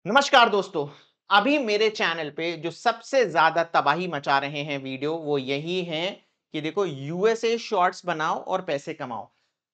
नमस्कार दोस्तों। अभी मेरे चैनल पे जो सबसे ज्यादा तबाही मचा रहे हैं वीडियो वो यही हैं कि देखो यूएसए शॉर्ट्स बनाओ और पैसे कमाओ।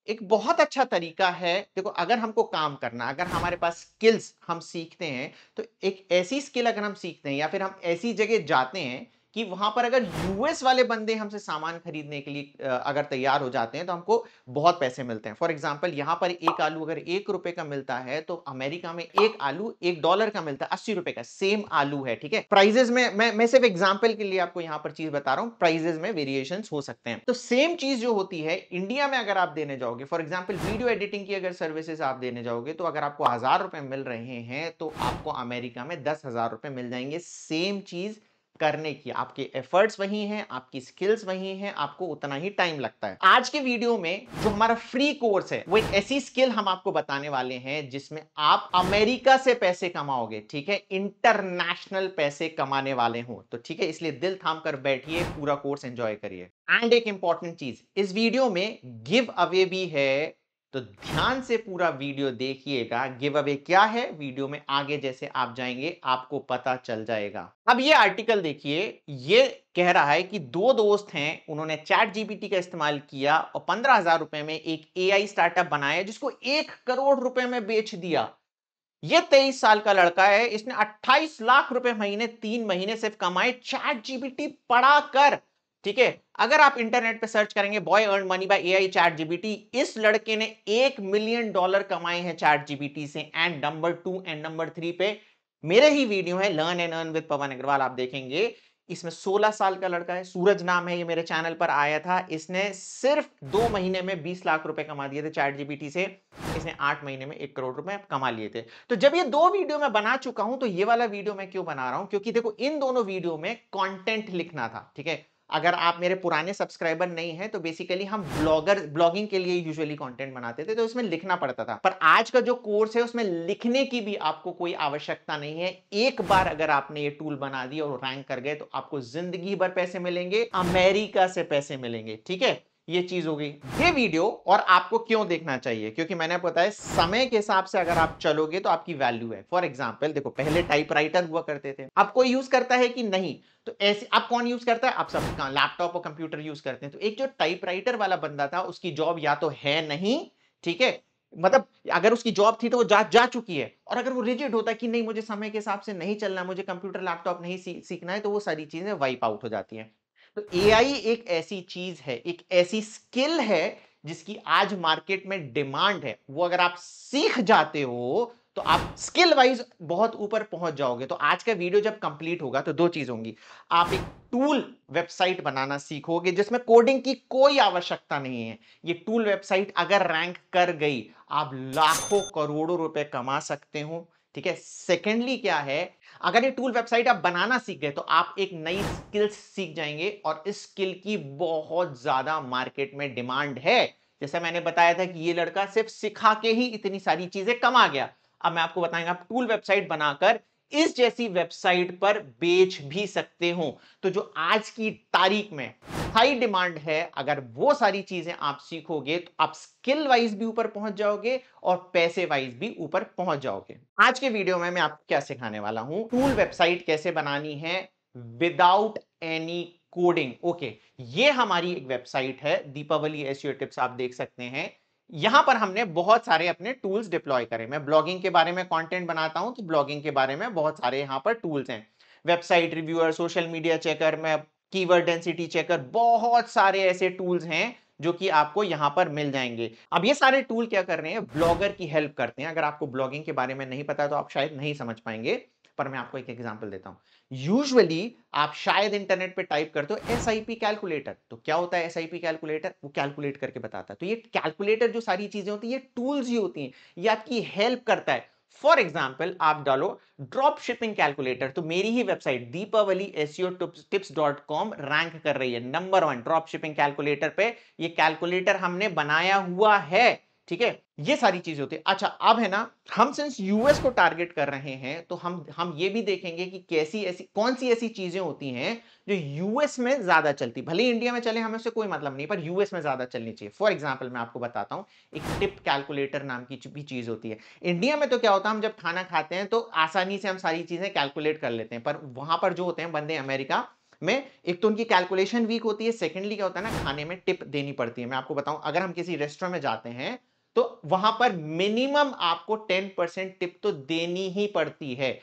एक बहुत अच्छा तरीका है। देखो अगर हमको काम करना, अगर हमारे पास स्किल्स हम सीखते हैं, तो एक ऐसी स्किल अगर हम सीखते हैं या फिर हम ऐसी जगह जाते हैं कि वहां पर अगर यूएस वाले बंदे हमसे सामान खरीदने के लिए अगर तैयार हो जाते हैं तो हमको बहुत पैसे मिलते हैं। फॉर एग्जाम्पल यहाँ पर एक आलू अगर ₹1 का मिलता है तो अमेरिका में एक आलू $1 का मिलता है, ₹80 का सेम आलू है। ठीक है, प्राइजेस में मैं सिर्फ एग्जाम्पल के लिए आपको यहाँ पर चीज बता रहा हूँ, प्राइजेस में वेरिएशन हो सकते हैं। तो सेम चीज जो होती है इंडिया में अगर आप देने जाओगे, फॉर एग्जाम्पल वीडियो एडिटिंग की अगर सर्विसेज आप देने जाओगे, तो अगर आपको ₹1000 मिल रहे हैं तो आपको अमेरिका में ₹10,000 मिल जाएंगे। सेम चीज करने की, आपके एफर्ट्स वही हैं, आपकी स्किल्स वही हैं, आपको उतना ही टाइम लगता है। आज के वीडियो में जो हमारा फ्री कोर्स है वो एक ऐसी स्किल हम आपको बताने वाले हैं जिसमें आप अमेरिका से पैसे कमाओगे। ठीक है, इंटरनेशनल पैसे कमाने वाले हो तो ठीक है, इसलिए दिल थाम कर बैठिए, पूरा कोर्स एंजॉय करिए। एंड एक इंपॉर्टेंट चीज, इस वीडियो में गिव अवे भी है, तो ध्यान से पूरा वीडियो देखिएगा। गिव अवे क्या है, वीडियो में आगे जैसे आप जाएंगे आपको पता चल जाएगा। अब ये आर्टिकल देखिए, ये कह रहा है कि दो दोस्त हैं, उन्होंने चैट जीपीटी का इस्तेमाल किया और ₹15,000 में एक एआई स्टार्टअप बनाया जिसको ₹1 करोड़ में बेच दिया। ये 23 साल का लड़का है, इसने 28 लाख रुपए महीने 3 महीने सिर्फ कमाए चैट जीपीटी पढ़ाकर। ठीक है, अगर आप इंटरनेट पे सर्च करेंगे boy earn money by AI chat GPT, इस लड़के ने $1 मिलियन कमाए हैं चैट जीपीटी से। एंड नंबर 2 एंड नंबर 3 पे मेरे ही वीडियो है लर्न एंड अर्न विद पवन अग्रवाल, आप देखेंगे। इसमें 16 साल का लड़का है, सूरज नाम है, ये मेरे चैनल पर आया था। इसने सिर्फ 2 महीने में 20 लाख रुपए कमा दिए थे चैट जीपीटी से। इसने 8 महीने में ₹1 करोड़ कमा लिए थे। तो जब ये दो वीडियो मैं बना चुका हूं तो ये वाला वीडियो मैं क्यों बना रहा हूं, क्योंकि देखो इन दोनों वीडियो में कंटेंट लिखना था। ठीक है, अगर आप मेरे पुराने सब्सक्राइबर नहीं हैं तो बेसिकली हम ब्लॉगिंग के लिए यूजुअली कंटेंट बनाते थे, तो इसमें लिखना पड़ता था। पर आज का जो कोर्स है उसमें लिखने की भी आपको कोई आवश्यकता नहीं है। एक बार अगर आपने ये टूल बना दिया और रैंक कर गए तो आपको जिंदगी भर पैसे मिलेंगे, अमेरिका से पैसे मिलेंगे। ठीक है, ये चीज हो गई। ये वीडियो और आपको क्यों देखना चाहिए, क्योंकि मैंने आपको बताया समय के हिसाब से अगर आप चलोगे तो आपकी वैल्यू है। फॉर एग्जांपल देखो, पहले टाइपराइटर हुआ करते थे, अब कोई यूज करता है कि नहीं? तो ऐसे अब कौन यूज करता है? आप सब लैपटॉप और कंप्यूटर यूज करते हैं। तो एक जो टाइपराइटर वाला बंदा था उसकी जॉब या तो है नहीं, ठीक है, मतलब अगर उसकी जॉब थी तो वो जा चुकी है। और अगर वो रिजिड होता है कि नहीं मुझे समय के हिसाब से नहीं चलना, मुझे कंप्यूटर लैपटॉप नहीं सीखना है, तो वो सारी चीजें वाइप आउट हो जाती हैं। तो एआई एक ऐसी चीज है, एक ऐसी स्किल है जिसकी आज मार्केट में डिमांड है। वो अगर आप सीख जाते हो तो आप स्किल वाइज बहुत ऊपर पहुंच जाओगे। तो आज का वीडियो जब कंप्लीट होगा तो दो चीज होंगी। आप एक टूल वेबसाइट बनाना सीखोगे जिसमें कोडिंग की कोई आवश्यकता नहीं है। ये टूल वेबसाइट अगर रैंक कर गई, आप लाखों करोड़ों रुपए कमा सकते हो। ठीक है, सेकेंडली क्या है, अगर ये टूल वेबसाइट आप बनाना सीख गए तो आप एक नई स्किल्स सीख जाएंगे और इस स्किल की बहुत ज्यादा मार्केट में डिमांड है। जैसा मैंने बताया था कि ये लड़का सिर्फ सिखा के ही इतनी सारी चीजें कमा गया। अब मैं आपको बताऊंगा, आप टूल वेबसाइट बनाकर इस जैसी वेबसाइट पर बेच भी सकते हो। तो जो आज की तारीख में हाई डिमांड है, अगर वो सारी चीजें आप सीखोगे तो आप स्किल वाइज भी ऊपर पहुंच जाओगे और पैसे वाइज भी ऊपर पहुंच जाओगे। आज के वीडियो में मैं आपको क्या सिखाने वाला हूं, टूल वेबसाइट कैसे बनानी है विदाउट एनी कोडिंग। ओके, ये हमारी एक वेबसाइट है दीपावली एसईओ टिप्स, आप देख सकते हैं। यहां पर हमने बहुत सारे अपने टूल्स डिप्लॉय करे। मैं ब्लॉगिंग के बारे में कंटेंट बनाता हूं तो ब्लॉगिंग के बारे में बहुत सारे यहां पर टूल्स हैं। Website reviewer, social media checker, मैं कीवर्ड डेंसिटी चेकर, बहुत सारे ऐसे टूल्स हैं जो कि आपको यहां पर मिल जाएंगे। अब ये सारे टूल क्या कर रहे हैं, ब्लॉगर की हेल्प करते हैं। अगर आपको ब्लॉगिंग के बारे में नहीं पता तो आप शायद नहीं समझ पाएंगे, पर मैं आपको एक एग्जांपल देता हूं। यूजुअली आप शायद इंटरनेट पे टाइप करते हो एसआईपी कैलकुलेटर, तो क्या होता है एसआईपी कैलकुलेटर? वो कैलकुलेट करके बताता है। तो ये कैलकुलेटर जो सारी चीजें होती है ये टूल्स ही होती हैं, ये आपकी हेल्प करता है। फॉर एग्जाम्पल आप डालो ड्रॉप शिपिंग कैलकुलेटर, तो मेरी ही वेबसाइट दीपावली एसईओ टिप्स.com रैंक कर रही है नंबर 1 ड्रॉप शिपिंग कैलकुलेटर पे। ये कैलकुलेटर हमने बनाया हुआ है। ठीक है? ये सारी चीज़ें होती है। अच्छा, अब है ना, हम सिंस यूएस को टारगेट कर रहे हैं, तो हम ये भी देखेंगे कि कैसी ऐसी कौन-सी ऐसी चीज़ें होती हैं, जो यूएस में ज़्यादा चलती। भले ही इंडिया में चले, हमें उससे कोई मतलब नहीं, पर यूएस में ज़्यादा चलनी चाहिए। फॉर एग्ज़ाम्पल मैं आपको बताता हूँ, एक टिप कैलकुलेटर नाम की भी चीज़ होती है। इंडिया में तो क्या होता है, हम जब खाना खाते हैं, तो आसानी से हम सारी चीज़ें कैलकुलेट कर लेते हैं, पर वहाँ पर जो होते हैं बंदे अमेरिका में, एक तो उनकी कैलकुलेशन वीक होती है, सेकंडली क्या होता है ना, खाने में टिप देनी पड़ती है। मैं आपको बताऊँ, अगर हम किसी रेस्टोरेंट में जाते हैं, तो वहां पर मिनिमम आपको 10% टिप तो देनी ही पड़ती है।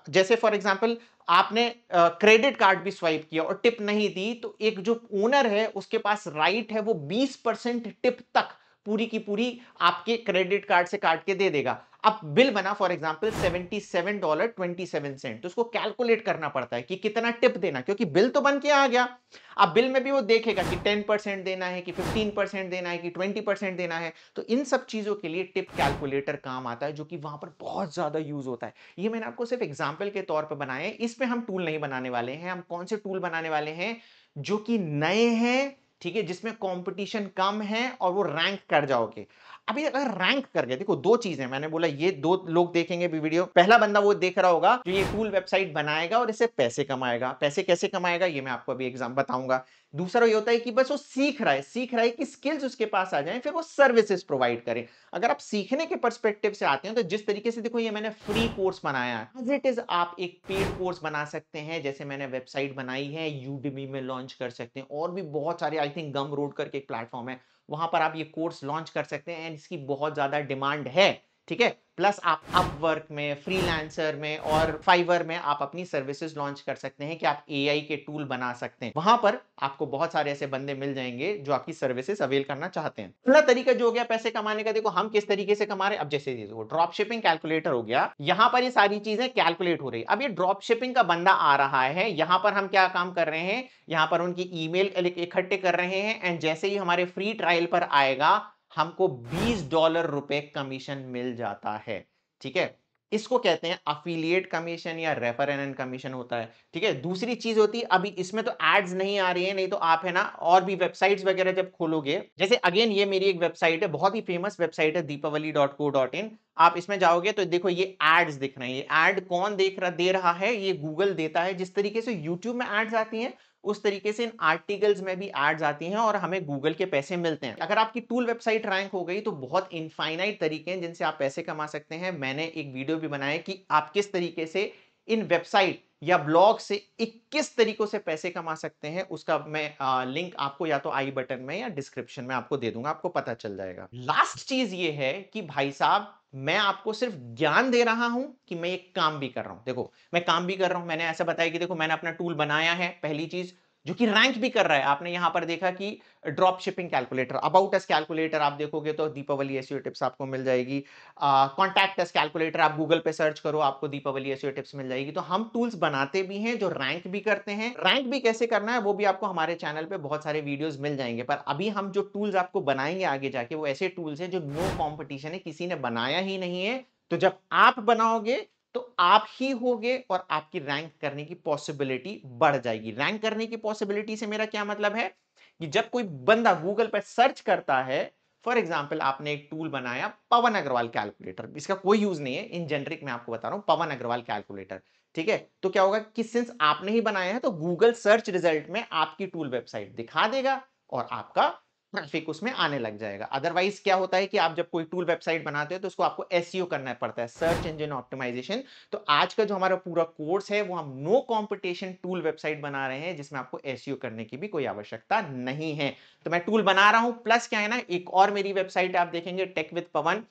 जैसे फॉर एग्जांपल, आपने क्रेडिट कार्ड भी स्वाइप किया और टिप नहीं दी, तो एक जो ओनर है उसके पास राइट है, वो 20% टिप तक पूरी की पूरी आपके क्रेडिट कार्ड से काट के दे देगा। अब बिल बना फॉर एग्जांपल $77.27, तो उसको कैलकुलेट करना पड़ता है कि कितना टिप देना, क्योंकि बिल तो बन के आ गया। अब बिल में भी वो देखेगा कि 10% देना है, कि 15% देना है, कि 20% देना है। तो इन सब चीजों के लिए टिप कैलकुलेटर काम आता है, जो कि वहां पर बहुत ज्यादा यूज होता है। ये मैंने आपको सिर्फ एग्जाम्पल के तौर पर बनाए हैं, इसमें हम टूल नहीं बनाने वाले हैं। हम कौन से टूल बनाने वाले हैं, जो कि नए हैं, ठीक है, जिसमें कंपटीशन कम है और वो रैंक कर जाओगे। अभी अगर रैंक कर गए, देखो दो चीजें मैंने बोला, ये दो लोग देखेंगे भी वीडियो। पहला बंदा वो देख रहा होगा जो ये टूल वेबसाइट बनाएगा और इससे पैसे कमाएगा। पैसे कैसे कमाएगा, ये मैं आपको अभी एग्जाम बताऊंगा। दूसरा ये होता है कि बस वो सीख रहा है कि स्किल्स उसके पास आ जाएं, फिर वो सर्विसेज प्रोवाइड करे। अगर आप सीखने के पर्सपेक्टिव से आते हैं, तो जिस तरीके से, देखो ये मैंने फ्री कोर्स बनाया है, एज इट इज आप एक पेड कोर्स बना सकते हैं। जैसे मैंने वेबसाइट बनाई है, यूडेमी में लॉन्च कर सकते हैं, और भी बहुत सारे, आई थिंक गम रोड करके एक प्लेटफॉर्म है, वहां पर आप ये कोर्स लॉन्च कर सकते हैं, एंड इसकी बहुत ज्यादा डिमांड है। ठीक है, प्लस आप अपवर्क में, फ्रीलांसर में और फाइवर में आप अपनी सर्विसेज लॉन्च कर सकते हैं कि आप एआई के टूल बना सकते हैं। वहां पर आपको बहुत सारे ऐसे बंदे मिल जाएंगे जो आपकी सर्विसेज अवेल करना चाहते हैं। पहला तरीका जो हो गया पैसे कमाने का, देखो हम किस तरीके से कमा रहे हैं। अब जैसे ड्रॉप शिपिंग कैलकुलेटर हो गया, यहां पर ये सारी चीजें कैलकुलेट हो रही है। अब ये ड्रॉप शिपिंग का बंदा आ रहा है, यहां पर हम क्या काम कर रहे हैं, यहां पर उनकी ईमेल इकट्ठे कर रहे हैं, एंड जैसे ही हमारे फ्री ट्रायल पर आएगा, हमको $20 कमीशन मिल जाता है। ठीक है, इसको कहते हैं अफिलिएट कमीशन या रेफर एंड अर्न कमीशन होता है। ठीक है, दूसरी चीज होती है, अभी इसमें तो एड्स नहीं आ रही है, नहीं तो आप है ना, और भी वेबसाइट्स वगैरह जब खोलोगे, जैसे अगेन ये मेरी एक वेबसाइट है, बहुत ही फेमस वेबसाइट है, deepavali.co.in। आप इसमें जाओगे तो देखो ये एड्स दिख रहे हैं। ये एड कौन दे रहा है, ये गूगल देता है। जिस तरीके से यूट्यूब में एड्स आती हैं, उस तरीके से इन आर्टिकल्स में भी एड्स आती हैं, और हमें गूगल के पैसे मिलते हैं। अगर आपकी टूल वेबसाइट रैंक हो गई, तो बहुत इनफाइनाइट तरीके हैं जिनसे आप पैसे कमा सकते हैं। मैंने एक वीडियो भी बनाया कि आप किस तरीके से इन वेबसाइट या ब्लॉग से 21 तरीकों से पैसे कमा सकते हैं। उसका मैं लिंक आपको या तो आई बटन में या डिस्क्रिप्शन में आपको दे दूंगा, आपको पता चल जाएगा। लास्ट चीज ये है कि भाई साहब, मैं आपको सिर्फ ज्ञान दे रहा हूं कि मैं एक काम भी कर रहा हूं। देखो मैं काम भी कर रहा हूं, मैंने ऐसा बताया कि देखो मैंने अपना टूल बनाया है, पहली चीज, जो कि रैंक भी कर रहा है। आपने यहां पर देखा कि drop shipping calculator, about us calculator आप देखोगे तो दीपावली एसईओ टिप्स आपको मिल जाएगी। कॉन्टैक्ट अस कैलकुलेटर आप गूगल पे सर्च करो, आपको दीपावली एसईओ टिप्स मिल जाएगी। तो हम टूल्स बनाते भी हैं जो रैंक भी करते हैं। रैंक भी कैसे करना है वो भी आपको हमारे चैनल पे बहुत सारे वीडियोस मिल जाएंगे। पर अभी हम जो टूल्स आपको बनाएंगे आगे जाके, वो ऐसे टूल्स हैं जो नो कॉम्पिटिशन है, किसी ने बनाया ही नहीं है। तो जब आप बनाओगे, तो आप ही होगे, और आपकी रैंक करने की पॉसिबिलिटी बढ़ जाएगी। रैंक करने की पॉसिबिलिटी से मेरा क्या मतलब है, कि जब कोई बंदा गूगल पर सर्च करता है, फॉर एग्जाम्पल आपने एक टूल बनाया पवन अग्रवाल कैलकुलेटर, इसका कोई यूज नहीं है, इन जेनरिक मैं आपको बता रहा हूं, पवन अग्रवाल कैलकुलेटर। ठीक है, तो क्या होगा कि सिंस आपने ही बनाया है, तो गूगल सर्च रिजल्ट में आपकी टूल वेबसाइट दिखा देगा, और आपका ट्रैफिक उसमें आने लग जाएगा। अदरवाइज क्या होता है कि आप जब कोई टूल वेबसाइट बनाते हो, तो उसको आपको एसईओ करना पड़ता है, सर्च इंजन ऑप्टिमाइजेशन। तो आज का जो हमारा पूरा कोर्स है, वो हम नो कंपटीशन टूल वेबसाइट बना रहे हैं, जिसमें आपको एसईओ करने की भी कोई आवश्यकता नहीं है। तो मैं टूल बना रहा हूं, प्लस क्या है ना, एक और मेरी वेबसाइट आप देखेंगे, टेक विद पवन।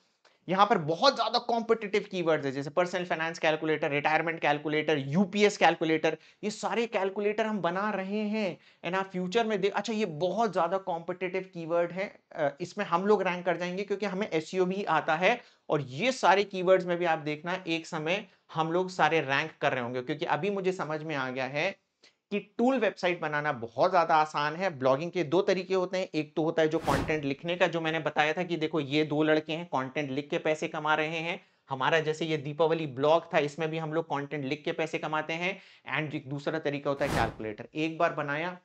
यहां पर बहुत ज्यादा कॉम्पिटिटिव कीवर्ड्स है, जैसे personal finance calculator, retirement calculator, UPS calculator. ये सारे कैलकुलेटर हम बना रहे हैं, एंड आप फ्यूचर में देख, अच्छा ये बहुत ज्यादा कॉम्पिटिटिव कीवर्ड है, इसमें हम लोग रैंक कर जाएंगे, क्योंकि हमें एसईओ भी आता है। और ये सारे कीवर्ड्स में भी आप देखना, एक समय हम लोग सारे रैंक कर रहे होंगे, क्योंकि अभी मुझे समझ में आ गया है कि टूल वेबसाइट बनाना बहुत ज्यादा आसान है। ब्लॉगिंग के दो तरीके होते हैं, एक तो होता है जो कंटेंट लिखने का, जो मैंने बताया था कि देखो ये दो लड़के हैं, कंटेंट लिख के पैसे कमा रहे हैं। हमारा जैसे ये दीपावली ब्लॉग था, इसमें भी हम लोग कंटेंट लिख के पैसे कमाते हैं। एंड एक दूसरा तरीका होता है कैलकुलेटर, एक बार बनाया,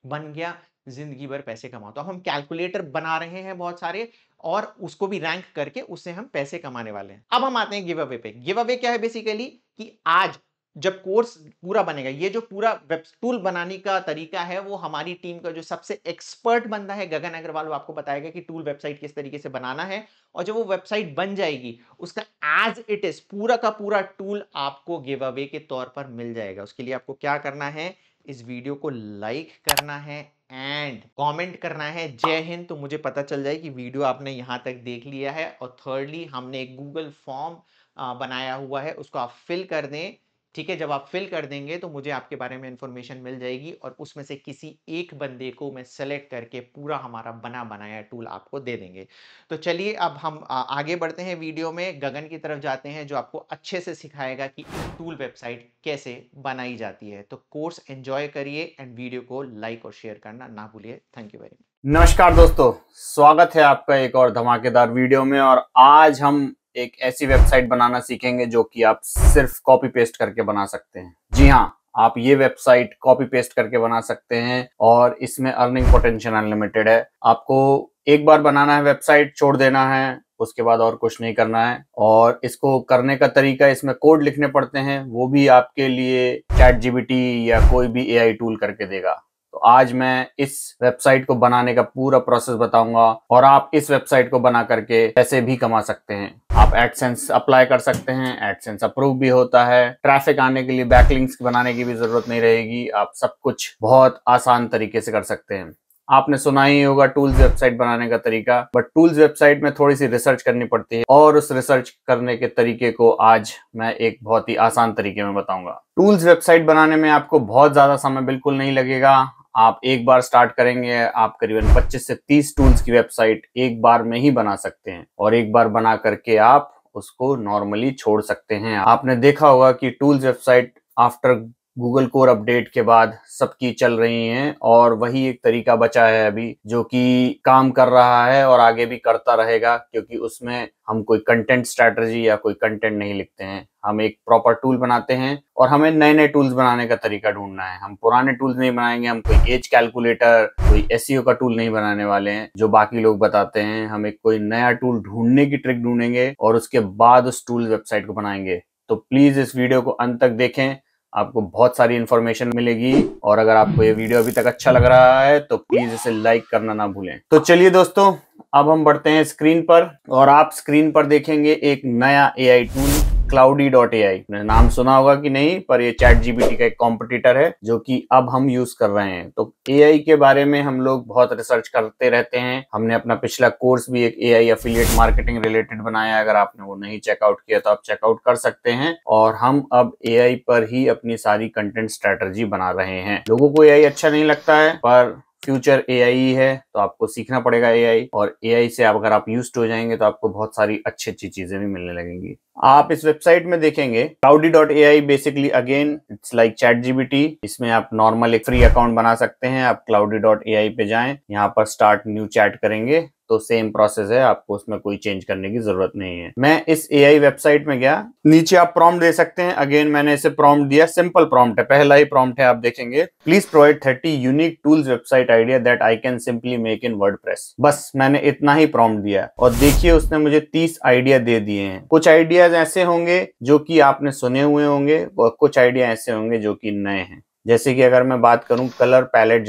बन गया, जिंदगी भर पैसे कमाओ। तो हम कैलकुलेटर बना रहे हैं बहुत सारे और उसको भी रैंक करके उससे हम पैसे कमाने वाले हैं। अब हम आते हैं गिव अवे पे। गिव अवे क्या है बेसिकली कि आज जब कोर्स पूरा बनेगा, ये जो पूरा वेब टूल बनाने का तरीका है वो हमारी टीम का जो सबसे एक्सपर्ट बंदा है गगन अग्रवाल, वो आपको बताएगा कि टूल वेबसाइट किस तरीके से बनाना है। और जब वो वेबसाइट बन जाएगी उसका एज इट इज पूरा का पूरा टूल आपको गिव अवे के तौर पर मिल जाएगा। उसके लिए आपको क्या करना है, इस वीडियो को लाइक करना है एंड कमेंट करना है जय हिंद, तो मुझे पता चल जाए कि वीडियो आपने यहां तक देख लिया है। और थर्डली हमने एक गूगल फॉर्म बनाया हुआ है, उसको आप फिल कर दें। ठीक है, जब आप फिल कर देंगे तो मुझे आपके बारे में इंफॉर्मेशन मिल जाएगी और उसमें से किसी एक बंदे को मैं सेलेक्ट करके पूरा हमारा बना बनाया टूल आपको दे देंगे। तो चलिए अब हम आगे बढ़ते हैं वीडियो में, गगन की तरफ जाते हैं जो आपको अच्छे से सिखाएगा कि टूल वेबसाइट कैसे बनाई जाती है। तो कोर्स एंजॉय करिए एंड वीडियो को लाइक और शेयर करना ना भूलिए। Thank you very much. नमस्कार दोस्तों, स्वागत है आपका एक और धमाकेदार वीडियो में। और आज हम एक ऐसी वेबसाइट बनाना सीखेंगे जो कि आप सिर्फ कॉपी पेस्ट करके बना सकते हैं। जी हाँ, आप ये वेबसाइट कॉपी पेस्ट करके बना सकते हैं और इसमें अर्निंग पोटेंशियल अनलिमिटेड है। आपको एक बार बनाना है वेबसाइट, छोड़ देना है, उसके बाद और कुछ नहीं करना है। और इसको करने का तरीका, इसमें कोड लिखने पड़ते हैं, वो भी आपके लिए चैट जीपीटी या कोई भी एआई टूल करके देगा। तो आज मैं इस वेबसाइट को बनाने का पूरा प्रोसेस बताऊंगा और आप इस वेबसाइट को बना करके पैसे भी कमा सकते हैं। आप एडसेंस अप्लाई कर सकते हैं, एडसेंस अप्रूव भी होता है। ट्रैफिक आने के लिए बैकलिंक्स बनाने की भी जरूरत नहीं रहेगी। आप सब कुछ बहुत आसान तरीके से कर सकते हैं। आपने सुना ही होगा टूल्स वेबसाइट बनाने का तरीका, बट टूल्स वेबसाइट में थोड़ी सी रिसर्च करनी पड़ती है और उस रिसर्च करने के तरीके को आज मैं एक बहुत ही आसान तरीके में बताऊंगा। टूल्स वेबसाइट बनाने में आपको बहुत ज्यादा समय बिल्कुल नहीं लगेगा। आप एक बार स्टार्ट करेंगे, आप करीबन 25 से 30 टूल्स की वेबसाइट एक बार में ही बना सकते हैं और एक बार बना करके आप उसको नॉर्मली छोड़ सकते हैं। आपने देखा होगा कि tools website after Google core update के बाद सबकी चल रही हैं और वही एक तरीका बचा है अभी जो कि काम कर रहा है और आगे भी करता रहेगा, क्योंकि उसमें हम कोई कंटेंट स्ट्रैटेजी या कोई कंटेंट नहीं लिखते हैं। हम एक प्रॉपर टूल बनाते हैं और हमें नए नए टूल्स बनाने का तरीका ढूंढना है। हम पुराने टूल्स नहीं बनाएंगे, हम कोई एज कैलकुलेटर, कोई एसईओ का टूल नहीं बनाने वाले हैं जो बाकी लोग बताते हैं। हम एक कोई नया टूल ढूंढने की ट्रिक ढूंढेंगे और उसके बाद उस टूल वेबसाइट को बनाएंगे। तो प्लीज इस वीडियो को अंत तक देखें, आपको बहुत सारी इंफॉर्मेशन मिलेगी। और अगर आपको ये वीडियो अभी तक अच्छा लग रहा है तो प्लीज इसे लाइक करना ना भूलें। तो चलिए दोस्तों, अब हम बढ़ते हैं स्क्रीन पर और आप स्क्रीन पर देखेंगे एक नया एआई टूल, Cloudy.ai। नाम सुना होगा कि नहीं, पर ये चैट जीपीटी का एक कॉम्पिटिटर है जो कि अब हम यूज कर रहे हैं। तो एआई के बारे में हम लोग बहुत रिसर्च करते रहते हैं। हमने अपना पिछला कोर्स भी एक एआई एफिलिएट मार्केटिंग रिलेटेड बनाया, अगर आपने वो नहीं चेकआउट किया तो आप चेकआउट कर सकते हैं। और हम अब एआई पर ही अपनी सारी कंटेंट स्ट्रेटजी बना रहे हैं। लोगों को एआई अच्छा नहीं लगता है, पर फ्यूचर एआई है तो आपको सीखना पड़ेगा एआई। और एआई से अगर आप यूज्ड हो जाएंगे तो आपको बहुत सारी अच्छी अच्छी चीजें भी मिलने लगेंगी। आप इस वेबसाइट में देखेंगे Cloudy.ai basically again it's like chat GPT. इसमें आप नॉर्मल एक फ्री अकाउंट बना सकते हैं। आप Cloudy.ai पे जाएं, यहाँ पर स्टार्ट न्यू चैट करेंगे तो सेम प्रोसेस है, आपको उसमें कोई चेंज करने की जरूरत नहीं है। मैं इस एआई वेबसाइट में गया, नीचे आप प्रॉम्प्ट दे सकते हैं। अगेन मैंने इसे प्रॉम्प्ट दिया, सिंपल प्रॉम्प्ट है, पहला ही प्रॉम्प्ट है, आप देखेंगे please provide 30 unique tools website idea that I can simply make in WordPress. बस मैंने इतना ही प्रॉम्प्ट दिया और देखिए उसने मुझे 30 आइडिया दे दिए हैं। कुछ आइडियाज ऐसे होंगे जो कि आपने सुने हुए होंगे और कुछ आइडिया ऐसे होंगे जो कि नए हैं। जैसे कि अगर मैं बात करूं कलर पैलेट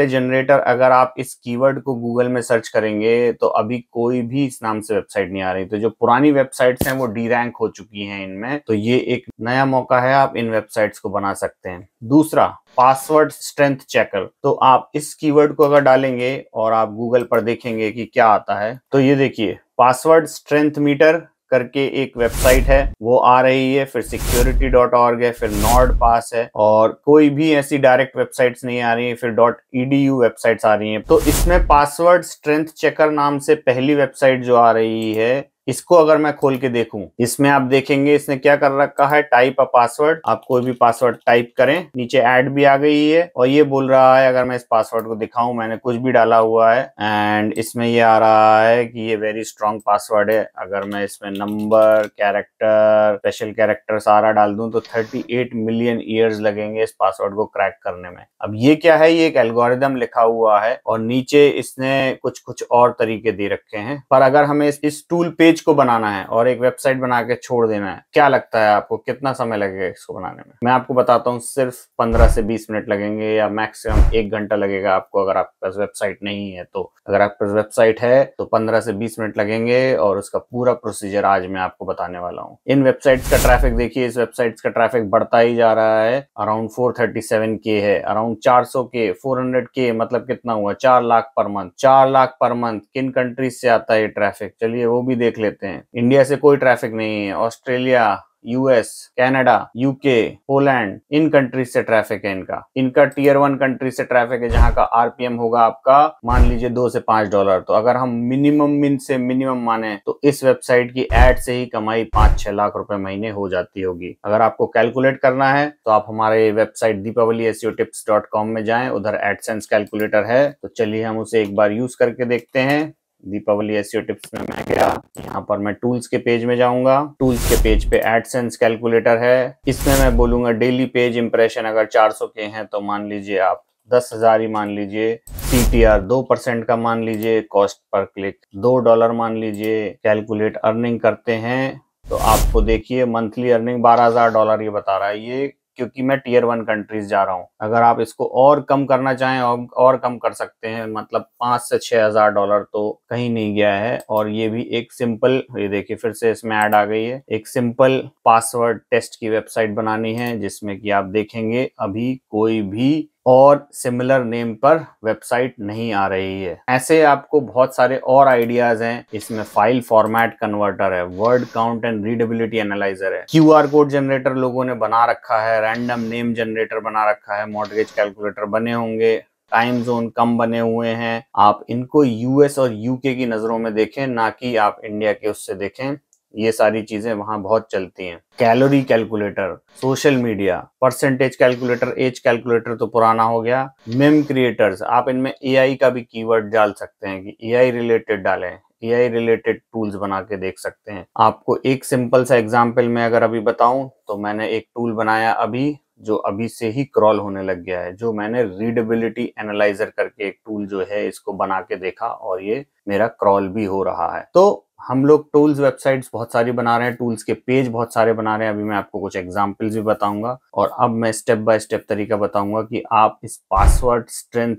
जनरेटर, अगर आप इस कीवर्ड को गूगल में सर्च करेंगे तो अभी कोई भी इस नाम से वेबसाइट नहीं आ रही। तो जो पुरानी वेबसाइट्स हैं वो डी रैंक हो चुकी हैं इनमें, तो ये एक नया मौका है, आप इन वेबसाइट्स को बना सकते हैं। दूसरा, पासवर्ड स्ट्रेंथ चेकर। तो आप इस कीवर्ड को अगर डालेंगे और आप गूगल पर देखेंगे कि क्या आता है, तो ये देखिए पासवर्ड स्ट्रेंथ मीटर करके एक वेबसाइट है वो आ रही है, फिर security.org है, फिर NordPass है और कोई भी ऐसी डायरेक्ट वेबसाइट्स नहीं आ रही है, फिर .edu वेबसाइट्स आ रही हैं। तो इसमें पासवर्ड स्ट्रेंथ चेकर नाम से पहली वेबसाइट जो आ रही है इसको अगर मैं खोल के देखूं, इसमें आप देखेंगे इसने क्या कर रखा है, टाइप अ पासवर्ड। आप कोई भी पासवर्ड टाइप करें, नीचे ऐड भी आ गई है और ये बोल रहा है, अगर मैं इस पासवर्ड को दिखाऊं, मैंने कुछ भी डाला हुआ है एंड इसमें ये आ रहा है कि ये वेरी स्ट्रॉन्ग पासवर्ड है। अगर मैं इसमें नंबर, कैरेक्टर, स्पेशल कैरेक्टर सारा डाल दूं तो 38 मिलियन ईयर्स लगेंगे इस पासवर्ड को क्रैक करने में। अब ये क्या है, ये एक एल्गोरिदम लिखा हुआ है और नीचे इसने कुछ कुछ और तरीके दे रखे हैं। पर अगर हमें इस टूल पेज को बनाना है और एक वेबसाइट बना के छोड़ देना है, क्या लगता है आपको कितना समय लगेगा इसको बनाने में? मैं आपको बताता हूँ, सिर्फ 15 से 20 मिनट लगेंगे या मैक्सिमम 1 घंटा लगेगा आपको, अगर आपके पास वेबसाइट नहीं है तो। अगर आपके पास वेबसाइट है तो 15 से 20 मिनट लगेंगे और उसका पूरा प्रोसीजर आज मैं आपको बताने वाला हूँ। इन वेबसाइट्स का ट्रैफिक देखिए, इस वेबसाइट्स का ट्रैफिक बढ़ता ही जा रहा है। अराउंड 437K है, अराउंड 400K, 400K, मतलब कितना हुआ, 4 lakh per month. 4 lakh per month किन कंट्रीज से आता है ये ट्रैफिक, चलिए वो भी देख लेते हैं। इंडिया से कोई ट्रैफिक नहीं है, Australia, US, Canada, UK, Poland, इन कंट्रीज से ट्रैफिक है इनका टियर 1 कंट्रीज से ट्रैफिक है, जहां का आरपीएम होगा आपका मान लीजिए $2 से $5। तो अगर हम मिनिमम माने तो इस वेबसाइट की एड से ही कमाई 5-6 लाख रुपए महीने हो जाती होगी। अगर आपको कैलकुलेट करना है तो आप हमारे वेबसाइट deepavaliseotips.com में जाएं, उधर एडसेंस कैलकुलेटर है, तो चलिए हम उसे एक बार यूज करके देखते हैं। दीपावली एसईओ टिप्स में मैं गया, यहाँ पर मैं टूल्स के पेज में जाऊंगा। टूल्स के पेज पे एडसेंस कैलकुलेटर है, इसमें मैं बोलूंगा डेली पेज इंप्रेशन अगर 400 के हैं तो मान लीजिए आप 10,000 ही मान लीजिए। CTR 2% का मान लीजिए, कॉस्ट पर क्लिक $2 मान लीजिए। कैलकुलेट अर्निंग करते हैं तो आपको देखिए मंथली अर्निंग $12,000 ये बता रहा है, ये क्योंकि मैं टियर 1 कंट्रीज जा रहा हूँ। अगर आप इसको और कम करना चाहें और कम कर सकते हैं, मतलब $5,000 से $6,000 तो कहीं नहीं गया है। और ये भी एक सिंपल, ये देखिए फिर से इसमें ऐड आ गई है, एक सिंपल पासवर्ड टेस्ट की वेबसाइट बनानी है, जिसमें कि आप देखेंगे अभी कोई भी और सिमिलर नेम पर वेबसाइट नहीं आ रही है। ऐसे आपको बहुत सारे और आइडियाज हैं। इसमें फाइल फॉर्मेट कन्वर्टर है, word count and readability analyser है, QR कोड जनरेटर लोगों ने बना रखा है, रैंडम नेम जनरेटर बना रखा है, मॉर्गेज कैलकुलेटर बने होंगे, टाइम जोन कम बने हुए हैं। आप इनको यूएस और यूके की नजरों में देखें, ना कि आप इंडिया के उससे देखें। ये सारी चीजें वहां बहुत चलती हैं। Calorie calculator, social media, percentage calculator, age calculator तो पुराना हो गया। मेम क्रिएटर्स, आप इनमें AI का भी कीवर्ड डाल सकते हैं कि AI रिलेटेड डालें, AI रिलेटेड टूल्स बना के देख सकते हैं। आपको एक सिंपल सा एग्जांपल मैं अगर अभी बताऊं तो मैंने एक टूल बनाया अभी, जो अभी से ही क्रॉल होने लग गया है, जो मैंने रीडेबिलिटी एनालाइजर करके एक टूल जो है इसको बना के देखा और ये मेरा क्रॉल भी हो रहा है। तो हम लोग टूल्स वेबसाइट्स बहुत सारी बना रहे हैं, टूल्स के पेज बहुत सारे बना रहे हैं। अभी मैं आपको कुछ एग्जांपल्स भी बताऊंगा और अब मैं स्टेप बाय स्टेप तरीका बताऊंगा कि आप इस पासवर्ड स्ट्रेंथ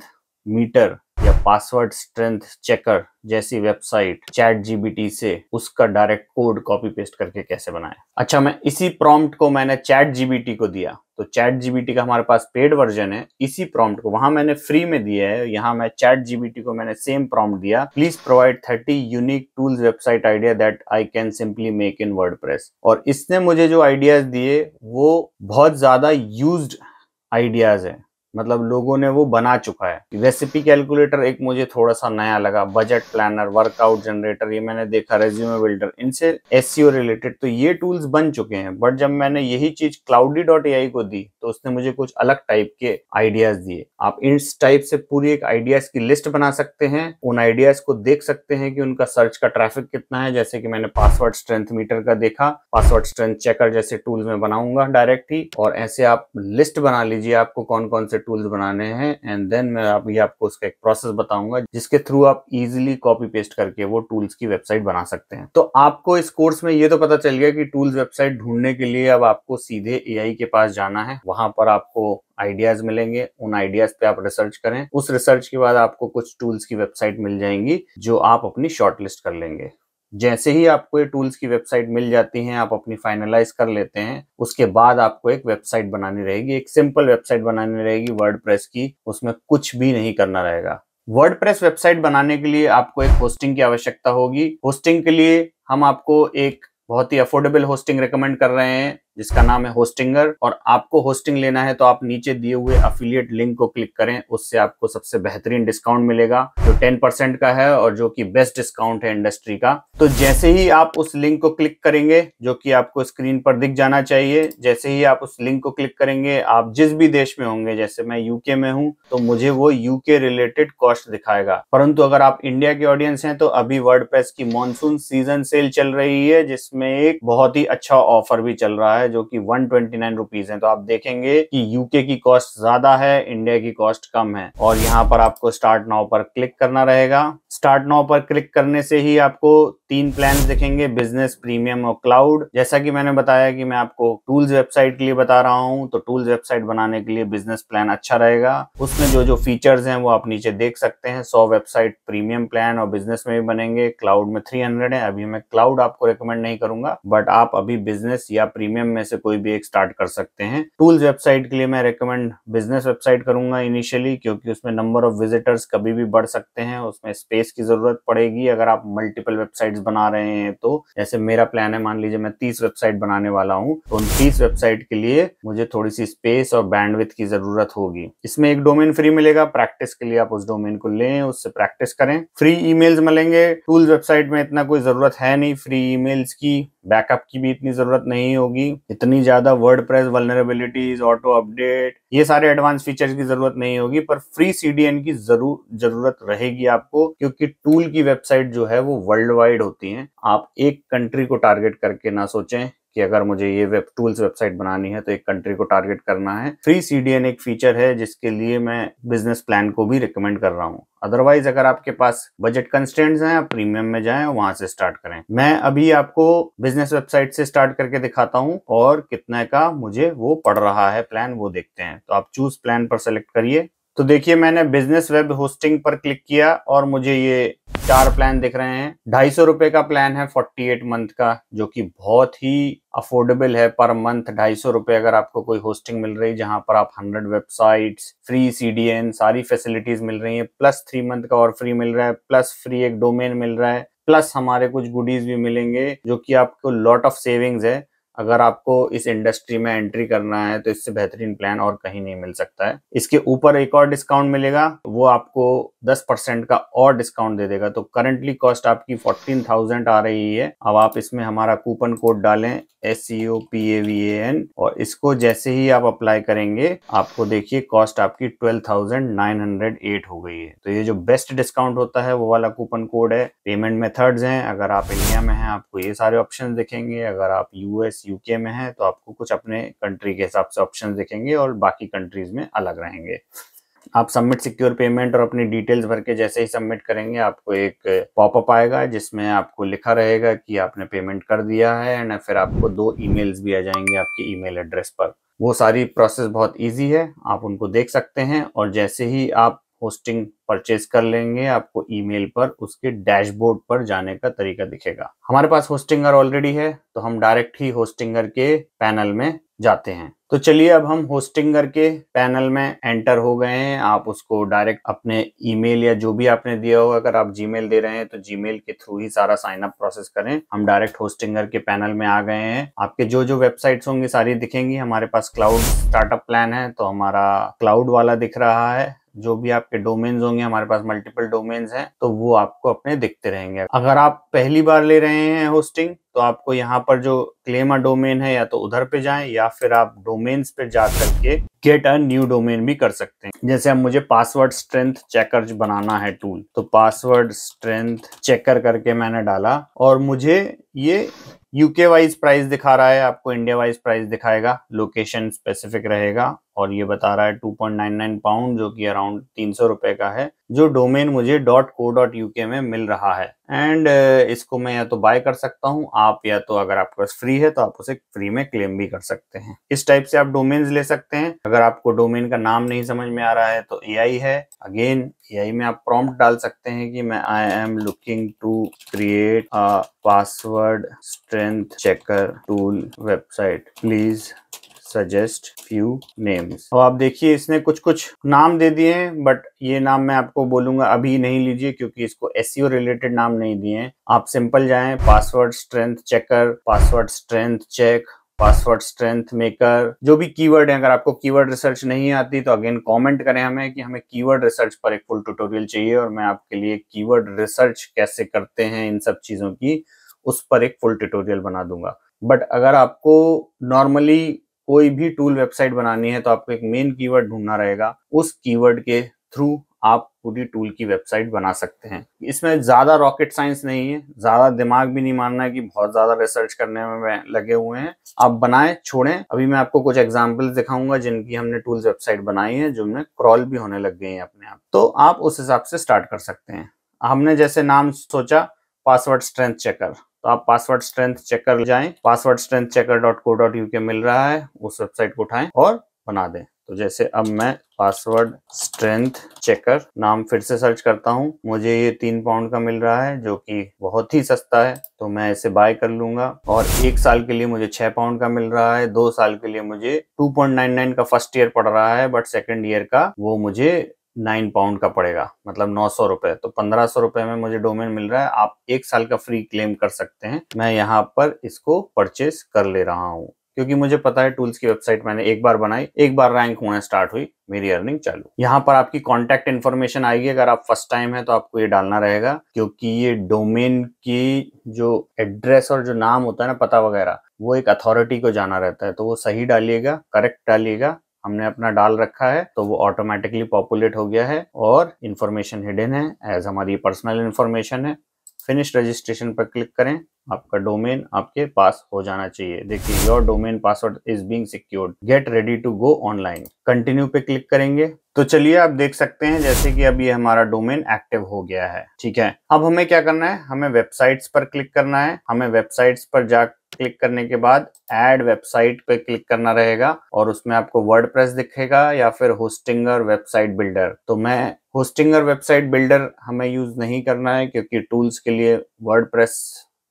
मीटर या पासवर्ड स्ट्रेंथ चेकर जैसी वेबसाइट ChatGPT से उसका डायरेक्ट कोड कॉपी पेस्ट करके कैसे बनाएं। अच्छा, मैं इसी प्रॉम्प्ट को मैंने ChatGPT को दिया, तो ChatGPT का हमारे पास पेड वर्जन है। इसी प्रॉम्प्ट को वहां मैंने फ्री में दिया है, यहाँ मैं ChatGPT को मैंने सेम प्रॉम्प्ट दिया, please provide 30 unique tools website idea that I can simply make in WordPress. और इसने मुझे जो आइडियाज दिए वो बहुत ज्यादा यूज्ड आइडियाज है, मतलब लोगों ने वो बना चुका है। रेसिपी कैलकुलेटर एक मुझे थोड़ा सा नया लगा, बजट प्लानर, वर्कआउट जनरेटर, ये मैंने देखा, रेज्यूमे बिल्डर, इनसे SEO रिलेटेड तो ये टूल्स बन चुके हैं। बट जब मैंने यही चीज cloudy.ai को दी तो उसने मुझे कुछ अलग टाइप के आइडियाज दिए। आप इस टाइप से पूरी एक आइडियाज की लिस्ट बना सकते हैं, उन आइडियाज को देख सकते हैं कि उनका सर्च का ट्रैफिक कितना है। जैसे कि मैंने पासवर्ड स्ट्रेंथ मीटर का देखा, पासवर्ड स्ट्रेंथ चेकर जैसे टूल्स में बनाऊंगा डायरेक्ट ही। और ऐसे आप लिस्ट बना लीजिए आपको कौन कौन से टूल्स बनाने हैं, एंड देन मैं अभी आपको उसका एक प्रोसेस बताऊंगा जिसके थ्रू आप इजीली कॉपी पेस्ट करके वो टूल्स की वेबसाइट बना सकते हैं। तो आपको इस कोर्स में ये तो पता चल गया कि टूल्स वेबसाइट ढूंढने के लिए अब आपको सीधे AI के पास जाना है, वहां पर आपको आइडियाज मिलेंगे, उन आइडियाज पे आप रिसर्च करें। उस रिसर्च के बाद आपको कुछ टूल्स की वेबसाइट मिल जाएंगी जो आप अपनी शॉर्टलिस्ट कर लेंगे। जैसे ही आपको ये टूल्स की वेबसाइट मिल जाती हैं, आप अपनी फाइनलाइज कर लेते हैं, उसके बाद आपको एक वेबसाइट बनानी रहेगी, एक सिंपल वेबसाइट बनानी रहेगी वर्डप्रेस की, उसमें कुछ भी नहीं करना रहेगा। वर्डप्रेस वेबसाइट बनाने के लिए आपको एक होस्टिंग की आवश्यकता होगी। होस्टिंग के लिए हम आपको एक बहुत ही अफोर्डेबल होस्टिंग रेकमेंड कर रहे हैं, जिसका नाम है होस्टिंगर, और आपको होस्टिंग लेना है तो आप नीचे दिए हुए अफिलिएट लिंक को क्लिक करें, उससे आपको सबसे बेहतरीन डिस्काउंट मिलेगा जो 10% का है और जो कि बेस्ट डिस्काउंट है इंडस्ट्री का। तो जैसे ही आप उस लिंक को क्लिक करेंगे, जो कि आपको स्क्रीन पर दिख जाना चाहिए, जैसे ही आप उस लिंक को क्लिक करेंगे, आप जिस भी देश में होंगे, जैसे मैं यूके में हूं तो मुझे वो यूके रिलेटेड कॉस्ट दिखाएगा। परंतु अगर आप इंडिया के ऑडियंस हैं तो अभी वर्डप्रेस की मॉनसून सीजन सेल चल रही है, जिसमें एक बहुत ही अच्छा ऑफर भी चल रहा है जो कि 129 रुपीज है। तो आप देखेंगे कि यूके की कॉस्ट ज्यादा है, इंडिया की कॉस्ट कम है। और यहाँ पर आपको स्टार्ट नाउ पर क्लिक करना रहेगा। स्टार्ट नाउ पर क्लिक करने से ही आपको 3 प्लान दिखेंगे, बिजनेस, प्रीमियम और क्लाउड। जैसा कि मैंने बताया कि मैं आपको टूल्स वेबसाइट के लिए बता रहा हूं, तो टूल्स वेबसाइट बनाने के लिए बिजनेस प्लान अच्छा रहेगा। उसमें जो जो फीचर्स हैं वो आप नीचे देख सकते हैं। 100 वेबसाइट प्रीमियम प्लान और बिजनेस में भी बनेंगे, क्लाउड में 300 है। अभी मैं क्लाउड आपको रिकमेंड नहीं करूंगा, बट आप अभी बिजनेस या प्रीमियम में से कोई भी एक स्टार्ट कर सकते हैं। टूल्स वेबसाइट के लिए मैं रिकमेंड बिजनेस वेबसाइट करूंगा इनिशियली, क्योंकि उसमें नंबर ऑफ विजिटर्स कभी भी बढ़ सकते हैं, उसमें स्पेस की जरूरत पड़ेगी अगर आप मल्टीपल वेबसाइट्स बना रहे हैं। तो जैसे मेरा प्लान है, मान लीजिए मैं 30 वेबसाइट बनाने वाला हूं, तो उन 30 वेबसाइट के लिए मुझे थोड़ी सी स्पेस और बैंडविड्थ की जरूरत होगी। इसमें एक डोमेन फ्री मिलेगा, प्रैक्टिस के लिए आप उस डोमेन को लें, उससे प्रैक्टिस करें। फ्री ईमेल्स मिलेंगे। टूल्स वेबसाइट में इतना कोई जरूरत है नहीं फ्री ईमेल्स की, बैकअप की भी इतनी जरूरत नहीं होगी, इतनी ज्यादा वर्डप्रेस वल्नरेबिलिटीज, ऑटो अपडेट, ये सारे एडवांस फीचर्स की जरूरत नहीं होगी। पर फ्री सीडीएन की जरूरत रहेगी आपको, क्योंकि टूल की वेबसाइट जो है वो वर्ल्ड वाइड होती है। आप एक कंट्री को टारगेट करके ना सोचें कि अगर मुझे ये वेब टूल्स वेबसाइट बनानी है तो एक कंट्री को टारगेट करना है। फ्री सीडीएन एक फीचर है जिसके लिए मैं बिजनेस प्लान को भी रिकमेंड कर रहा हूँ। अदरवाइज अगर आपके पास बजट कंस्ट्रेंट्स हैं, आप प्रीमियम में जाएं और वहां से स्टार्ट करें। मैं अभी आपको बिजनेस वेबसाइट से स्टार्ट करके दिखाता हूं और कितने का मुझे वो पड़ रहा है प्लान, वो देखते हैं। तो आप चूज प्लान पर सेलेक्ट करिए। तो देखिए मैंने बिजनेस वेब होस्टिंग पर क्लिक किया और मुझे ये 4 प्लान दिख रहे हैं। 250 रुपए का प्लान है 48 मंथ का, जो कि बहुत ही अफोर्डेबल है। पर मंथ 250 रुपए अगर आपको कोई होस्टिंग मिल रही, जहां पर आप 100 वेबसाइट्स, फ्री सीडीएन, सारी फैसिलिटीज मिल रही है, प्लस 3 मंथ का और फ्री मिल रहा है, प्लस फ्री एक डोमेन मिल रहा है, प्लस हमारे कुछ गुडीज भी मिलेंगे, जो कि आपको लॉट ऑफ सेविंग्स है। अगर आपको इस इंडस्ट्री में एंट्री करना है तो इससे बेहतरीन प्लान और कहीं नहीं मिल सकता है। इसके ऊपर एक और डिस्काउंट मिलेगा, वो आपको 10% का और डिस्काउंट दे देगा। तो करंटली कॉस्ट आपकी 14,000 आ रही है। अब आप इसमें हमारा कूपन कोड डालें SEOPAVAN, और इसको जैसे ही आप अप्लाई करेंगे आपको देखिए कॉस्ट आपकी 12,908 हो गई है। तो ये जो बेस्ट डिस्काउंट होता है वो वाला कूपन कोड है। पेमेंट मेथड्स हैं, अगर आप इंडिया में हैं आपको ये सारे ऑप्शन दिखेंगे, अगर आप यूएस यूके में हैं तो आपको कुछ अपने कंट्री के हिसाब से ऑप्शन दिखेंगे और बाकी कंट्रीज में अलग रहेंगे। आप सबमिट सिक्योर पेमेंट और अपनी डिटेल्स भर के जैसे ही सबमिट करेंगे आपको एक पॉपअप आएगा जिसमें आपको लिखा रहेगा कि आपने पेमेंट कर दिया है, एंड फिर आपको 2 ईमेल्स भी आ जाएंगे आपके ईमेल एड्रेस पर। वो सारी प्रोसेस बहुत इजी है, आप उनको देख सकते हैं। और जैसे ही आप होस्टिंग परचेज कर लेंगे आपको ईमेल पर उसके डैशबोर्ड पर जाने का तरीका दिखेगा। हमारे पास होस्टिंगर ऑलरेडी है तो हम डायरेक्ट ही होस्टिंगर के पैनल में जाते हैं। तो चलिए अब हम होस्टिंगर के पैनल में एंटर हो गए हैं। आप उसको डायरेक्ट अपने ईमेल या जो भी आपने दिया होगा, अगर आप जीमेल दे रहे हैं तो जीमेल के थ्रू ही सारा साइन अप प्रोसेस करें। हम डायरेक्ट होस्टिंगर के पैनल में आ गए हैं। आपके जो जो वेबसाइट्स होंगी सारी दिखेंगी। हमारे पास क्लाउड स्टार्टअप प्लान है तो हमारा क्लाउड वाला दिख रहा है। जो भी आपके डोमेन्स होंगे, हमारे पास मल्टीपल डोमेन्स हैं तो वो आपको अपने दिखते रहेंगे। अगर आप पहली बार ले रहे हैं होस्टिंग तो आपको यहाँ पर जो क्लेम अ डोमेन है या तो उधर पे जाएं या फिर आप डोमेन्स पे जा करके गेट अ न्यू डोमेन भी कर सकते हैं। जैसे अब मुझे पासवर्ड स्ट्रेंथ चेकर बनाना है टूल, तो पासवर्ड स्ट्रेंथ चेकर करके मैंने डाला और मुझे ये यूके वाइज प्राइस दिखा रहा है, आपको इंडिया वाइज प्राइस दिखाएगा, लोकेशन स्पेसिफिक रहेगा। और ये बता रहा है 2.99 पाउंड, जो कि अराउंड 300 रुपए का है, जो डोमेन मुझे .co.uk में मिल रहा है। एंड इसको मैं या तो बाय कर सकता हूँ, आप या तो अगर आपके पास फ्री है तो आप उसे फ्री में क्लेम भी कर सकते हैं। इस टाइप से आप डोमेन्स ले सकते हैं। अगर आपको डोमेन का नाम नहीं समझ में आ रहा है तो AI है, अगेन AI में आप प्रॉम्प्ट डाल सकते हैं कि मैं I am looking to create a password strength checker tool website, please suggest few names. अब आप देखिए इसने कुछ कुछ नाम दे दिए हैं, बट ये नाम मैं आपको बोलूंगा अभी नहीं लीजिए क्योंकि इसको SEO रिलेटेड नाम नहीं दिए हैं। आप सिंपल जाएं password strength checker, password strength check, password strength maker, जो भी कीवर्ड है। अगर आपको कीवर्ड रिसर्च नहीं आती तो अगेन कमेंट करें हमें कि हमें कीवर्ड रिसर्च पर एक फुल ट्यूटोरियल चाहिए, और मैं आपके लिए कीवर्ड रिसर्च कैसे करते हैं इन सब चीजों की, उस पर एक फुल ट्यूटोरियल बना दूंगा। बट अगर आपको नॉर्मली कोई भी टूल वेबसाइट बनानी है तो आपको एक मेन कीवर्ड ढूंढना रहेगा, उस कीवर्ड के थ्रू आप पूरी टूल की वेबसाइट बना सकते हैं। इसमें ज्यादा रॉकेट साइंस नहीं है, ज्यादा दिमाग भी नहीं मारना है कि बहुत ज्यादा रिसर्च करने में लगे हुए हैं। आप बनाएं, छोड़ें। अभी मैं आपको कुछ एग्जांपल्स दिखाऊंगा जिनकी हमने टूल्स वेबसाइट बनाई है, जो में क्रॉल भी होने लग गई हैं अपने आप, तो आप उस हिसाब से स्टार्ट कर सकते हैं। हमने जैसे नाम सोचा पासवर्ड स्ट्रेंथ चेकर, तो आप पासवर्ड स्ट्रेंथ चेकर जाएं, पासवर्ड स्ट्रेंथ checker.co.uk मिल रहा है, उस वेबसाइट को उठाएं और बना दें। तो जैसे अब मैं पासवर्ड स्ट्रेंथ चेकर नाम फिर से सर्च करता हूं, मुझे ये 3 पाउंड का मिल रहा है जो कि बहुत ही सस्ता है, तो मैं इसे बाय कर लूंगा। और 1 साल के लिए मुझे 6 पाउंड का मिल रहा है, 2 साल के लिए मुझे 2.99 का फर्स्ट ईयर पड़ रहा है, बट सेकेंड ईयर का वो मुझे 9 पाउंड का पड़ेगा, मतलब 900 रुपए। तो 1500 रुपए में मुझे डोमेन मिल रहा है। आप 1 साल का फ्री क्लेम कर सकते हैं। मैं यहाँ पर इसको परचेज कर ले रहा हूँ क्योंकि मुझे पता है टूल्स की वेबसाइट मैंने एक बार बनाई, एक बार रैंक होना स्टार्ट हुई, मेरी अर्निंग चालू। यहाँ पर आपकी कॉन्टैक्ट इन्फॉर्मेशन आएगी। अगर आप फर्स्ट टाइम है तो आपको ये डालना रहेगा, क्योंकि ये डोमेन की जो एड्रेस और जो नाम होता है ना, पता वगैरह, वो एक अथॉरिटी को जाना रहता है। तो वो सही डालिएगा, करेक्ट डालिएगा। हमने अपना डाल रखा है तो वो ऑटोमेटिकली पॉपुलेट हो गया है और इन्फॉर्मेशन हिडन है एज हमारी पर्सनल इन्फॉर्मेशन है। फिनिश रजिस्ट्रेशन पर क्लिक करें, आपका डोमेन आपके पास हो जाना चाहिए। देखिए, your domain password is being secured, get ready to go online. Continue पे क्लिक करेंगे तो चलिए आप देख सकते हैं जैसे कि अब ये हमारा डोमेन एक्टिव हो गया है। ठीक है, अब हमें क्या करना है, हमें वेबसाइट्स पर क्लिक करना है। हमें वेबसाइट्स पर जा क्लिक करने के बाद ऐड वेबसाइट पे क्लिक करना रहेगा और उसमें आपको वर्डप्रेस दिखेगा या फिर होस्टिंगर वेबसाइट बिल्डर। तो मैं होस्टिंगर वेबसाइट बिल्डर हमें यूज नहीं करना है क्योंकि टूल्स के लिए वर्डप्रेस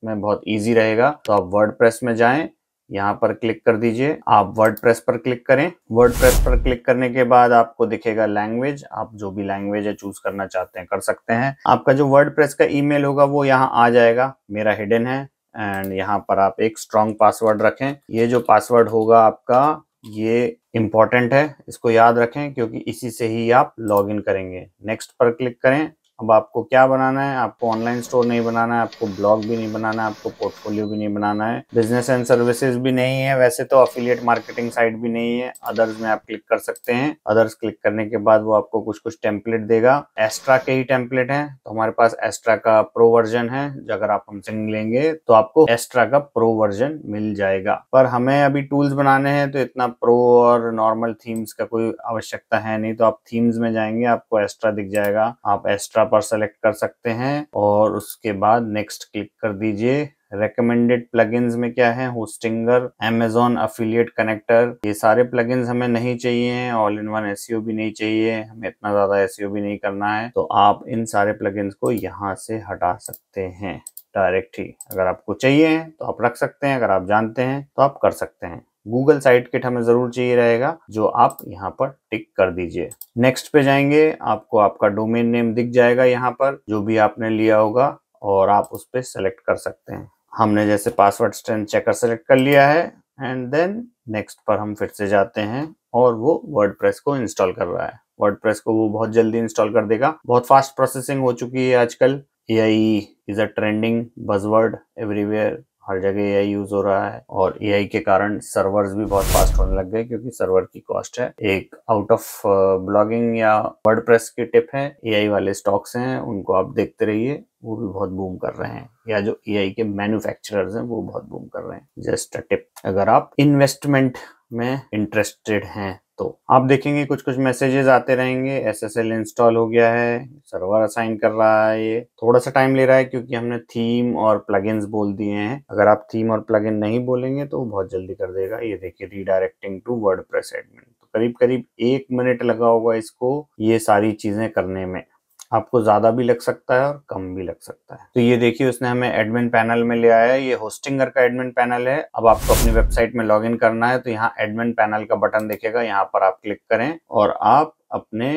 में बहुत इजी रहेगा। तो आप वर्डप्रेस में जाएं, यहाँ पर क्लिक कर दीजिए। आप वर्डप्रेस पर क्लिक करें। वर्डप्रेस पर क्लिक करने के बाद आपको दिखेगा लैंग्वेज। आप जो भी लैंग्वेज है चूज करना चाहते हैं कर सकते हैं। आपका जो वर्डप्रेस का ईमेल होगा वो यहाँ आ जाएगा, मेरा हिडन है। एंड यहाँ पर आप एक स्ट्रॉन्ग पासवर्ड रखें। ये जो पासवर्ड होगा आपका, ये इंपॉर्टेंट है, इसको याद रखें क्योंकि इसी से ही आप लॉग इन करेंगे। नेक्स्ट पर क्लिक करें। अब आपको क्या बनाना है, आपको ऑनलाइन स्टोर नहीं बनाना है, आपको ब्लॉग भी नहीं बनाना है, आपको पोर्टफोलियो भी नहीं बनाना है, बिजनेस एंड सर्विसेज भी नहीं है, वैसे तो अफिलिएट मार्केटिंग साइट भी नहीं है। अदर्स में आप क्लिक कर सकते हैं। अदर्स क्लिक करने के बाद वो आपको कुछ कुछ टेम्पलेट देगा। एस्ट्रा के ही टेम्पलेट हैं, तो हमारे पास एस्ट्रा का प्रो वर्जन है। अगर आप हमसे लेंगे तो आपको एस्ट्रा का प्रो वर्जन मिल जाएगा। पर हमें अभी टूल्स बनाने हैं तो इतना प्रो और नॉर्मल थीम्स का कोई आवश्यकता है नहीं। तो आप थीम्स में जाएंगे, आपको एस्ट्रा दिख जाएगा, आप एस्ट्रा पर सेलेक्ट कर सकते हैं और उसके बाद नेक्स्ट क्लिक कर दीजिए। रेकमेंडेड प्लगइन्स में क्या है, होस्टिंगर, अमेजॉन अफिलिएट कनेक्टर, ये सारे प्लगइन्स हमें नहीं चाहिए हैं। ऑल इन वन एसईओ भी नहीं चाहिए, हमें इतना ज्यादा एसईओ भी नहीं करना है। तो आप इन सारे प्लगइन्स को यहाँ से हटा सकते हैं डायरेक्ट ही। अगर आपको चाहिए तो आप रख सकते हैं, अगर आप जानते हैं तो आप कर सकते हैं। गूगल साइट किट हमें जरूर चाहिए रहेगा, जो आप यहाँ पर टिक कर दीजिए। नेक्स्ट पे जाएंगे, आपको आपका डोमेन नेम दिख जाएगा यहाँ पर, जो भी आपने लिया होगा, और आप उस पर सेलेक्ट कर सकते हैं। हमने जैसे पासवर्ड स्ट्रेंथ चेकर सेलेक्ट कर लिया है एंड देन नेक्स्ट पर हम फिर से जाते हैं और वो वर्डप्रेस को इंस्टॉल कर रहा है। वर्डप्रेस को वो बहुत जल्दी इंस्टॉल कर देगा, बहुत फास्ट प्रोसेसिंग हो चुकी है आजकल। AI is a trending buzzword everywhere, हर जगह AI यूज हो रहा है और AI के कारण सर्वर्स भी बहुत फास्ट होने लग गए क्योंकि सर्वर की कॉस्ट है। एक आउट ऑफ ब्लॉगिंग या वर्डप्रेस की टिप है, AI वाले स्टॉक्स हैं उनको आप देखते रहिए, वो भी बहुत बूम कर रहे हैं, या जो AI के मैन्युफैक्चरर्स हैं वो बहुत बूम कर रहे हैं। जस्ट अ टिप, अगर आप इन्वेस्टमेंट में इंटरेस्टेड हैं तो आप देखेंगे कुछ कुछ मैसेजेस आते रहेंगे। SSL इंस्टॉल हो गया है, सर्वर असाइन कर रहा है, ये थोड़ा सा टाइम ले रहा है क्योंकि हमने थीम और प्लगइन्स बोल दिए हैं। अगर आप थीम और प्लगइन नहीं बोलेंगे तो वो बहुत जल्दी कर देगा। ये देखिए, रीडायरेक्टिंग टू वर्डप्रेस एडमिन, तो करीब करीब 1 मिनट लगा होगा इसको ये सारी चीजें करने में। आपको ज्यादा भी लग सकता है और कम भी लग सकता है। तो ये देखिए, उसने हमें एडमिन पैनल में ले आया है। ये होस्टिंगर का एडमिन पैनल है। अब आपको अपनी वेबसाइट में लॉगिन करना है तो यहाँ एडमिन पैनल का बटन दिखेगा, यहाँ पर आप क्लिक करें और आप अपने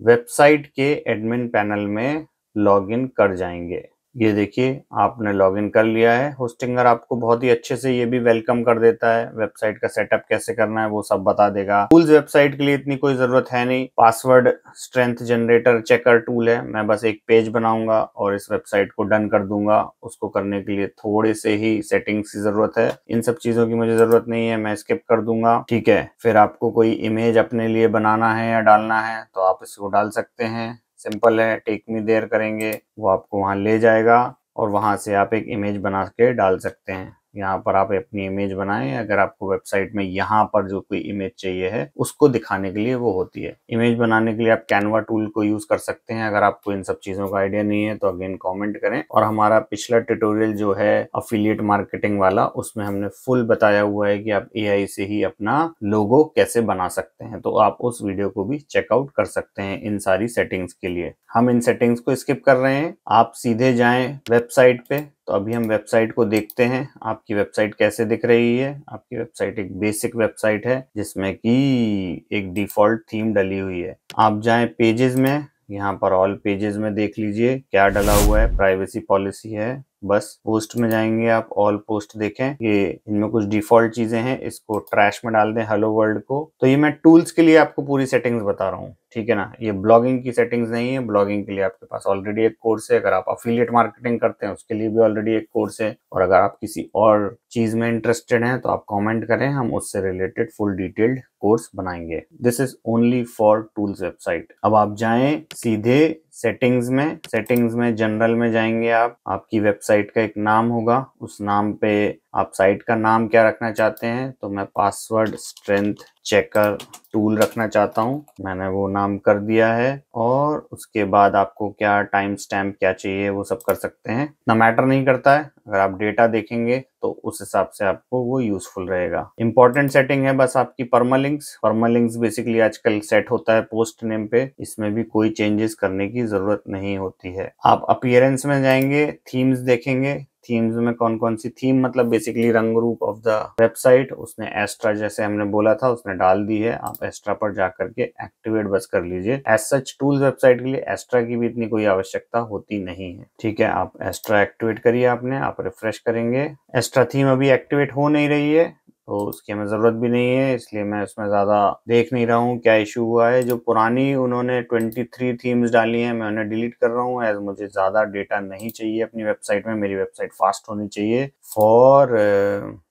वेबसाइट के एडमिन पैनल में लॉगिन कर जाएंगे। ये देखिए आपने लॉगिन कर लिया है। होस्टिंगर आपको बहुत ही अच्छे से ये भी वेलकम कर देता है, वेबसाइट का सेटअप कैसे करना है वो सब बता देगा। टूल्स वेबसाइट के लिए इतनी कोई जरूरत है नहीं, password strength generator checker tool है। मैं बस एक पेज बनाऊंगा और इस वेबसाइट को डन कर दूंगा। उसको करने के लिए थोड़े से ही सेटिंग्स की जरूरत है, इन सब चीजों की मुझे जरूरत नहीं है, मैं स्किप कर दूंगा। ठीक है, फिर आपको कोई इमेज अपने लिए बनाना है या डालना है तो आप इसको डाल सकते हैं। सिंपल है, टेक मी देयर करेंगे, वो आपको वहां ले जाएगा और वहां से आप एक इमेज बना के डाल सकते हैं। यहाँ पर आप अपनी इमेज बनाएं। अगर आपको वेबसाइट में यहाँ पर जो कोई इमेज चाहिए है उसको दिखाने के लिए वो होती है। इमेज बनाने के लिए आप कैनवा टूल को यूज कर सकते हैं। अगर आपको इन सब चीजों का आइडिया नहीं है तो अगेन कमेंट करें। और हमारा पिछला ट्यूटोरियल जो है अफिलिएट मार्केटिंग वाला, उसमें हमने फुल बताया हुआ है कि आप एआई से ही अपना लोगो कैसे बना सकते हैं, तो आप उस वीडियो को भी चेकआउट कर सकते हैं इन सारी सेटिंग्स के लिए। हम इन सेटिंग्स को स्किप कर रहे हैं, आप सीधे जाएं वेबसाइट पे। तो अभी हम वेबसाइट को देखते हैं आपकी वेबसाइट कैसे दिख रही है। आपकी वेबसाइट एक बेसिक वेबसाइट है जिसमें कि एक डिफॉल्ट थीम डली हुई है। आप जाएं पेजेस में, यहाँ पर ऑल पेजेस में देख लीजिए क्या डला हुआ है। प्राइवेसी पॉलिसी है, बस पोस्ट में जाएंगे आप, ऑल पोस्ट देखें, ये इनमें कुछ डिफॉल्ट चीजें हैं, इसको ट्रैश में डाल दें हेलो वर्ल्ड को। तो ये मैं टूल्स के लिए आपको पूरी सेटिंग्स बता रहा हूँ, ठीक है ना। ये ब्लॉगिंग की सेटिंग्स नहीं है, ब्लॉगिंग के लिए आपके पास ऑलरेडी एक कोर्स है। अगर आप अफिलिएट मार्केटिंग करते हैं उसके लिए भी ऑलरेडी एक कोर्स है। और अगर आप किसी और चीज में इंटरेस्टेड हैं तो आप कमेंट करें, हम उससे रिलेटेड फुल डिटेल्ड कोर्स बनाएंगे। This is only for tools website. अब आप जाएं सीधे सेटिंग्स में, सेटिंग्स में जनरल में जाएंगे आप। आपकी वेबसाइट का एक नाम होगा, उस नाम पे आप साइट का नाम क्या रखना चाहते हैं, तो मैं पासवर्ड स्ट्रेंथ चेकर टूल रखना चाहता हूं, मैंने वो नाम कर दिया है। और उसके बाद आपको क्या टाइम स्टैम्प क्या चाहिए वो सब कर सकते हैं, ना मैटर नहीं करता है। अगर आप डेटा देखेंगे तो उस हिसाब से आपको वो यूजफुल रहेगा। इंपॉर्टेंट सेटिंग है बस आपकी परमालिंक्स। परमालिंक्स बेसिकली आजकल सेट होता है पोस्ट नेम पे, इसमें भी कोई चेंजेस करने की जरूरत नहीं होती है। आप अपीयरेंस में जाएंगे, थीम्स देखेंगे, थीम्स में कौन कौन सी थीम, मतलब बेसिकली रंग रूप ऑफ द वेबसाइट, उसने एस्ट्रा जैसे हमने बोला था उसने डाल दी है। आप एस्ट्रा पर जाकर के एक्टिवेट बस कर लीजिए। एज सच टूल्स वेबसाइट के लिए एस्ट्रा की भी इतनी कोई आवश्यकता होती नहीं है, ठीक है। आप एस्ट्रा एक्टिवेट करिए आपने, आप रिफ्रेश करेंगे। एस्ट्रा थीम अभी एक्टिवेट हो नहीं रही है तो उसकी हमें जरूरत भी नहीं है, इसलिए मैं उसमें ज्यादा देख नहीं रहा हूँ क्या इशू हुआ है। जो पुरानी उन्होंने 23 थीम्स डाली हैं मैं उन्हें डिलीट कर रहा हूँ, एज मुझे ज्यादा डेटा नहीं चाहिए अपनी वेबसाइट में। मेरी वेबसाइट फास्ट होनी चाहिए फॉर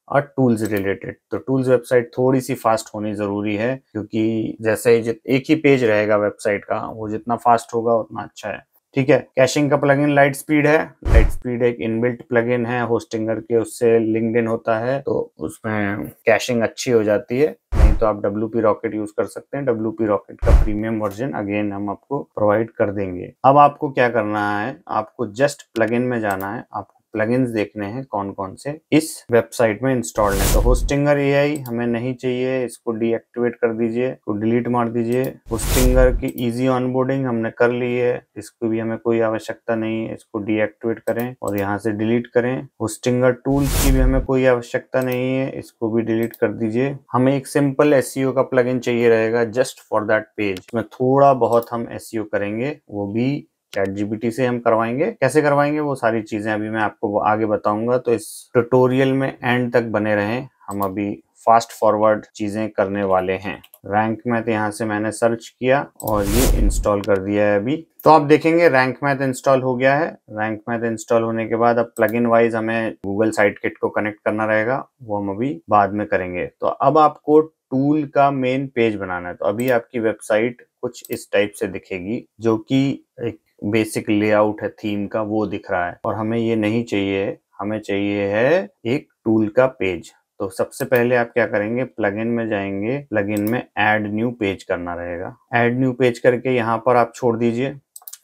और टूल्स रिलेटेड। तो टूल्स वेबसाइट थोड़ी सी फास्ट होनी जरूरी है, क्योंकि जैसे एक ही पेज रहेगा वेबसाइट का, वो जितना फास्ट होगा उतना अच्छा है, ठीक है। कैशिंग का प्लगइन लाइट स्पीड है। लाइट स्पीड एक इनबिल्ट प्लगइन है होस्टिंगर के, उससे लिंक्ड इन होता है तो उसमें कैशिंग अच्छी हो जाती है। नहीं तो आप WP रॉकेट यूज कर सकते हैं। WP रॉकेट का प्रीमियम वर्जन अगेन हम आपको प्रोवाइड कर देंगे। अब आपको क्या करना है, आपको जस्ट प्लगइन में जाना है, आपको प्लगइन्स देखने हैं कौन कौन से इस वेबसाइट में इंस्टॉल्ड है। तो होस्टिंगर एआई हमें नहीं चाहिए, इसको डीएक्टिवेट कर दीजिए, इसको डिलीट मार दीजिए। होस्टिंगर की इजी ऑनबोर्डिंग हमने कर ली है, इसको भी हमें कोई आवश्यकता नहीं है, इसको डीएक्टिवेट करें और यहाँ से डिलीट करें। होस्टिंगर टूल्स की भी हमें कोई आवश्यकता नहीं है, इसको भी डिलीट कर दीजिए। हमें एक सिंपल एसईओ का प्लगइन चाहिए रहेगा जस्ट फॉर दैट पेज, में थोड़ा बहुत हम एसईओ करेंगे, वो भी ChatGPT से हम करवाएंगे। कैसे करवाएंगे वो सारी चीजें अभी मैं आपको आगे बताऊंगा, तो इस ट्यूटोरियल में एंड तक बने रहें। हम अभी फास्ट फॉरवर्ड चीजें करने वाले हैं। रैंक मैथ यहाँ से मैंने सर्च किया और ये इंस्टॉल कर दिया है अभी। तो आप देखेंगे रैंक मैथ इंस्टॉल हो गया है। रैंक मैथ इंस्टॉल होने के बाद अब प्लगइन वाइज हमें गूगल साइट किट को कनेक्ट करना रहेगा, वो हम अभी बाद में करेंगे। तो अब आपको टूल का मेन पेज बनाना है। तो अभी आपकी वेबसाइट कुछ इस टाइप से दिखेगी, जो कि एक बेसिक लेआउट है थीम का, वो दिख रहा है। और हमें ये नहीं चाहिए, हमें चाहिए है एक टूल का पेज। तो सबसे पहले आप क्या करेंगे, प्लगइन में जाएंगे, प्लगइन में ऐड न्यू पेज करना रहेगा। ऐड न्यू पेज करके यहाँ पर आप छोड़ दीजिए,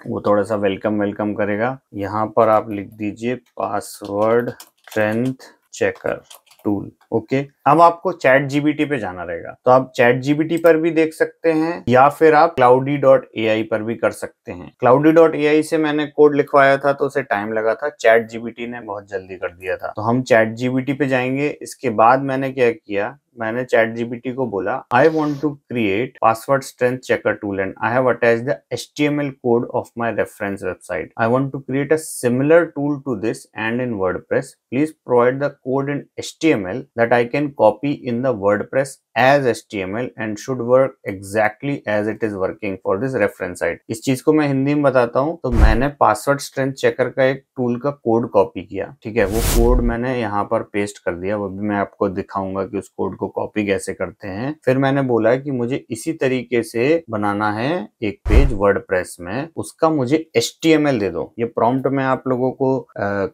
वो थोड़ा सा वेलकम करेगा। यहाँ पर आप लिख दीजिए password strength checker tool. Okay अब आपको चैट जीपीटी पे जाना रहेगा, तो आप चैट जीपीटी पर भी देख सकते हैं या फिर आप cloudy.ai पर भी कर सकते हैं। cloudy.ai से मैंने कोड लिखवाया था तो उसे टाइम लगा था, चैट जीपीटी ने बहुत जल्दी कर दिया था। तो हम चैट जीपीटी पे जाएंगे। इसके बाद मैंने क्या किया, मैंने चैट जीपीटी को बोला I want to create password strength checker tool and I have attached the HTML code of my reference website. I want to create a similar tool to this and in WordPress. Please provide the code in HTML that I can copy in the WordPress as HTML and should work exactly as it is working for this reference site। इस चीज को मैं हिंदी में बताता हूँ। तो मैंने password strength checker का एक टूल का कोड कॉपी किया, ठीक है, वो कोड मैंने यहाँ पर पेस्ट कर दिया, वो भी मैं आपको दिखाऊंगा कि उस कोड को कॉपी कैसे करते हैं। फिर मैंने बोला कि मुझे इसी तरीके से बनाना है एक पेज वर्डप्रेस में, उसका मुझे HTML दे दो। ये प्रॉम्प्ट में आप लोगों को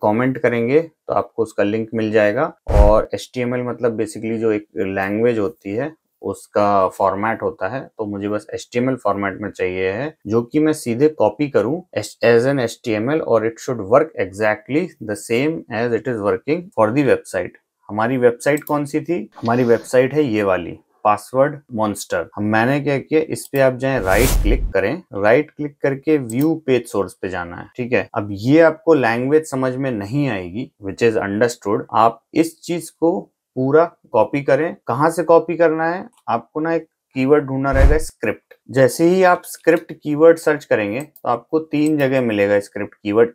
कमेंट करेंगे तो आपको उसका लिंक मिल जाएगा। और HTML मतलब बेसिकली जो एक लैंग्वेज होती है उसका फॉर्मेट होता है, तो मुझे बस HTML फॉर्मेट में चाहिए है जो कि मैं सीधे कॉपी करूं एज एन HTML और it should work exactly the same as it is working for the website. हमारी वेबसाइट कौन सी थी? हमारी वेबसाइट है ये वाली, पासवर्ड मॉन्स्टर। मैंने क्या किया, इस पे आप जाएं, राइट क्लिक करें, राइट क्लिक करके व्यू पेज सोर्स पे जाना है, ठीक है। अब ये आपको लैंग्वेज समझ में नहीं आएगी, विच इज अंडरस्टूड। आप इस चीज को पूरा कॉपी करें। कहाँ से कॉपी करना है? आपको ना एक कीवर्ड ढूंढना रहेगा, स्क्रिप्ट। जैसे ही आप स्क्रिप्ट कीवर्ड सर्च करेंगे तो आपको 3 जगह मिलेगा स्क्रिप्ट कीवर्ड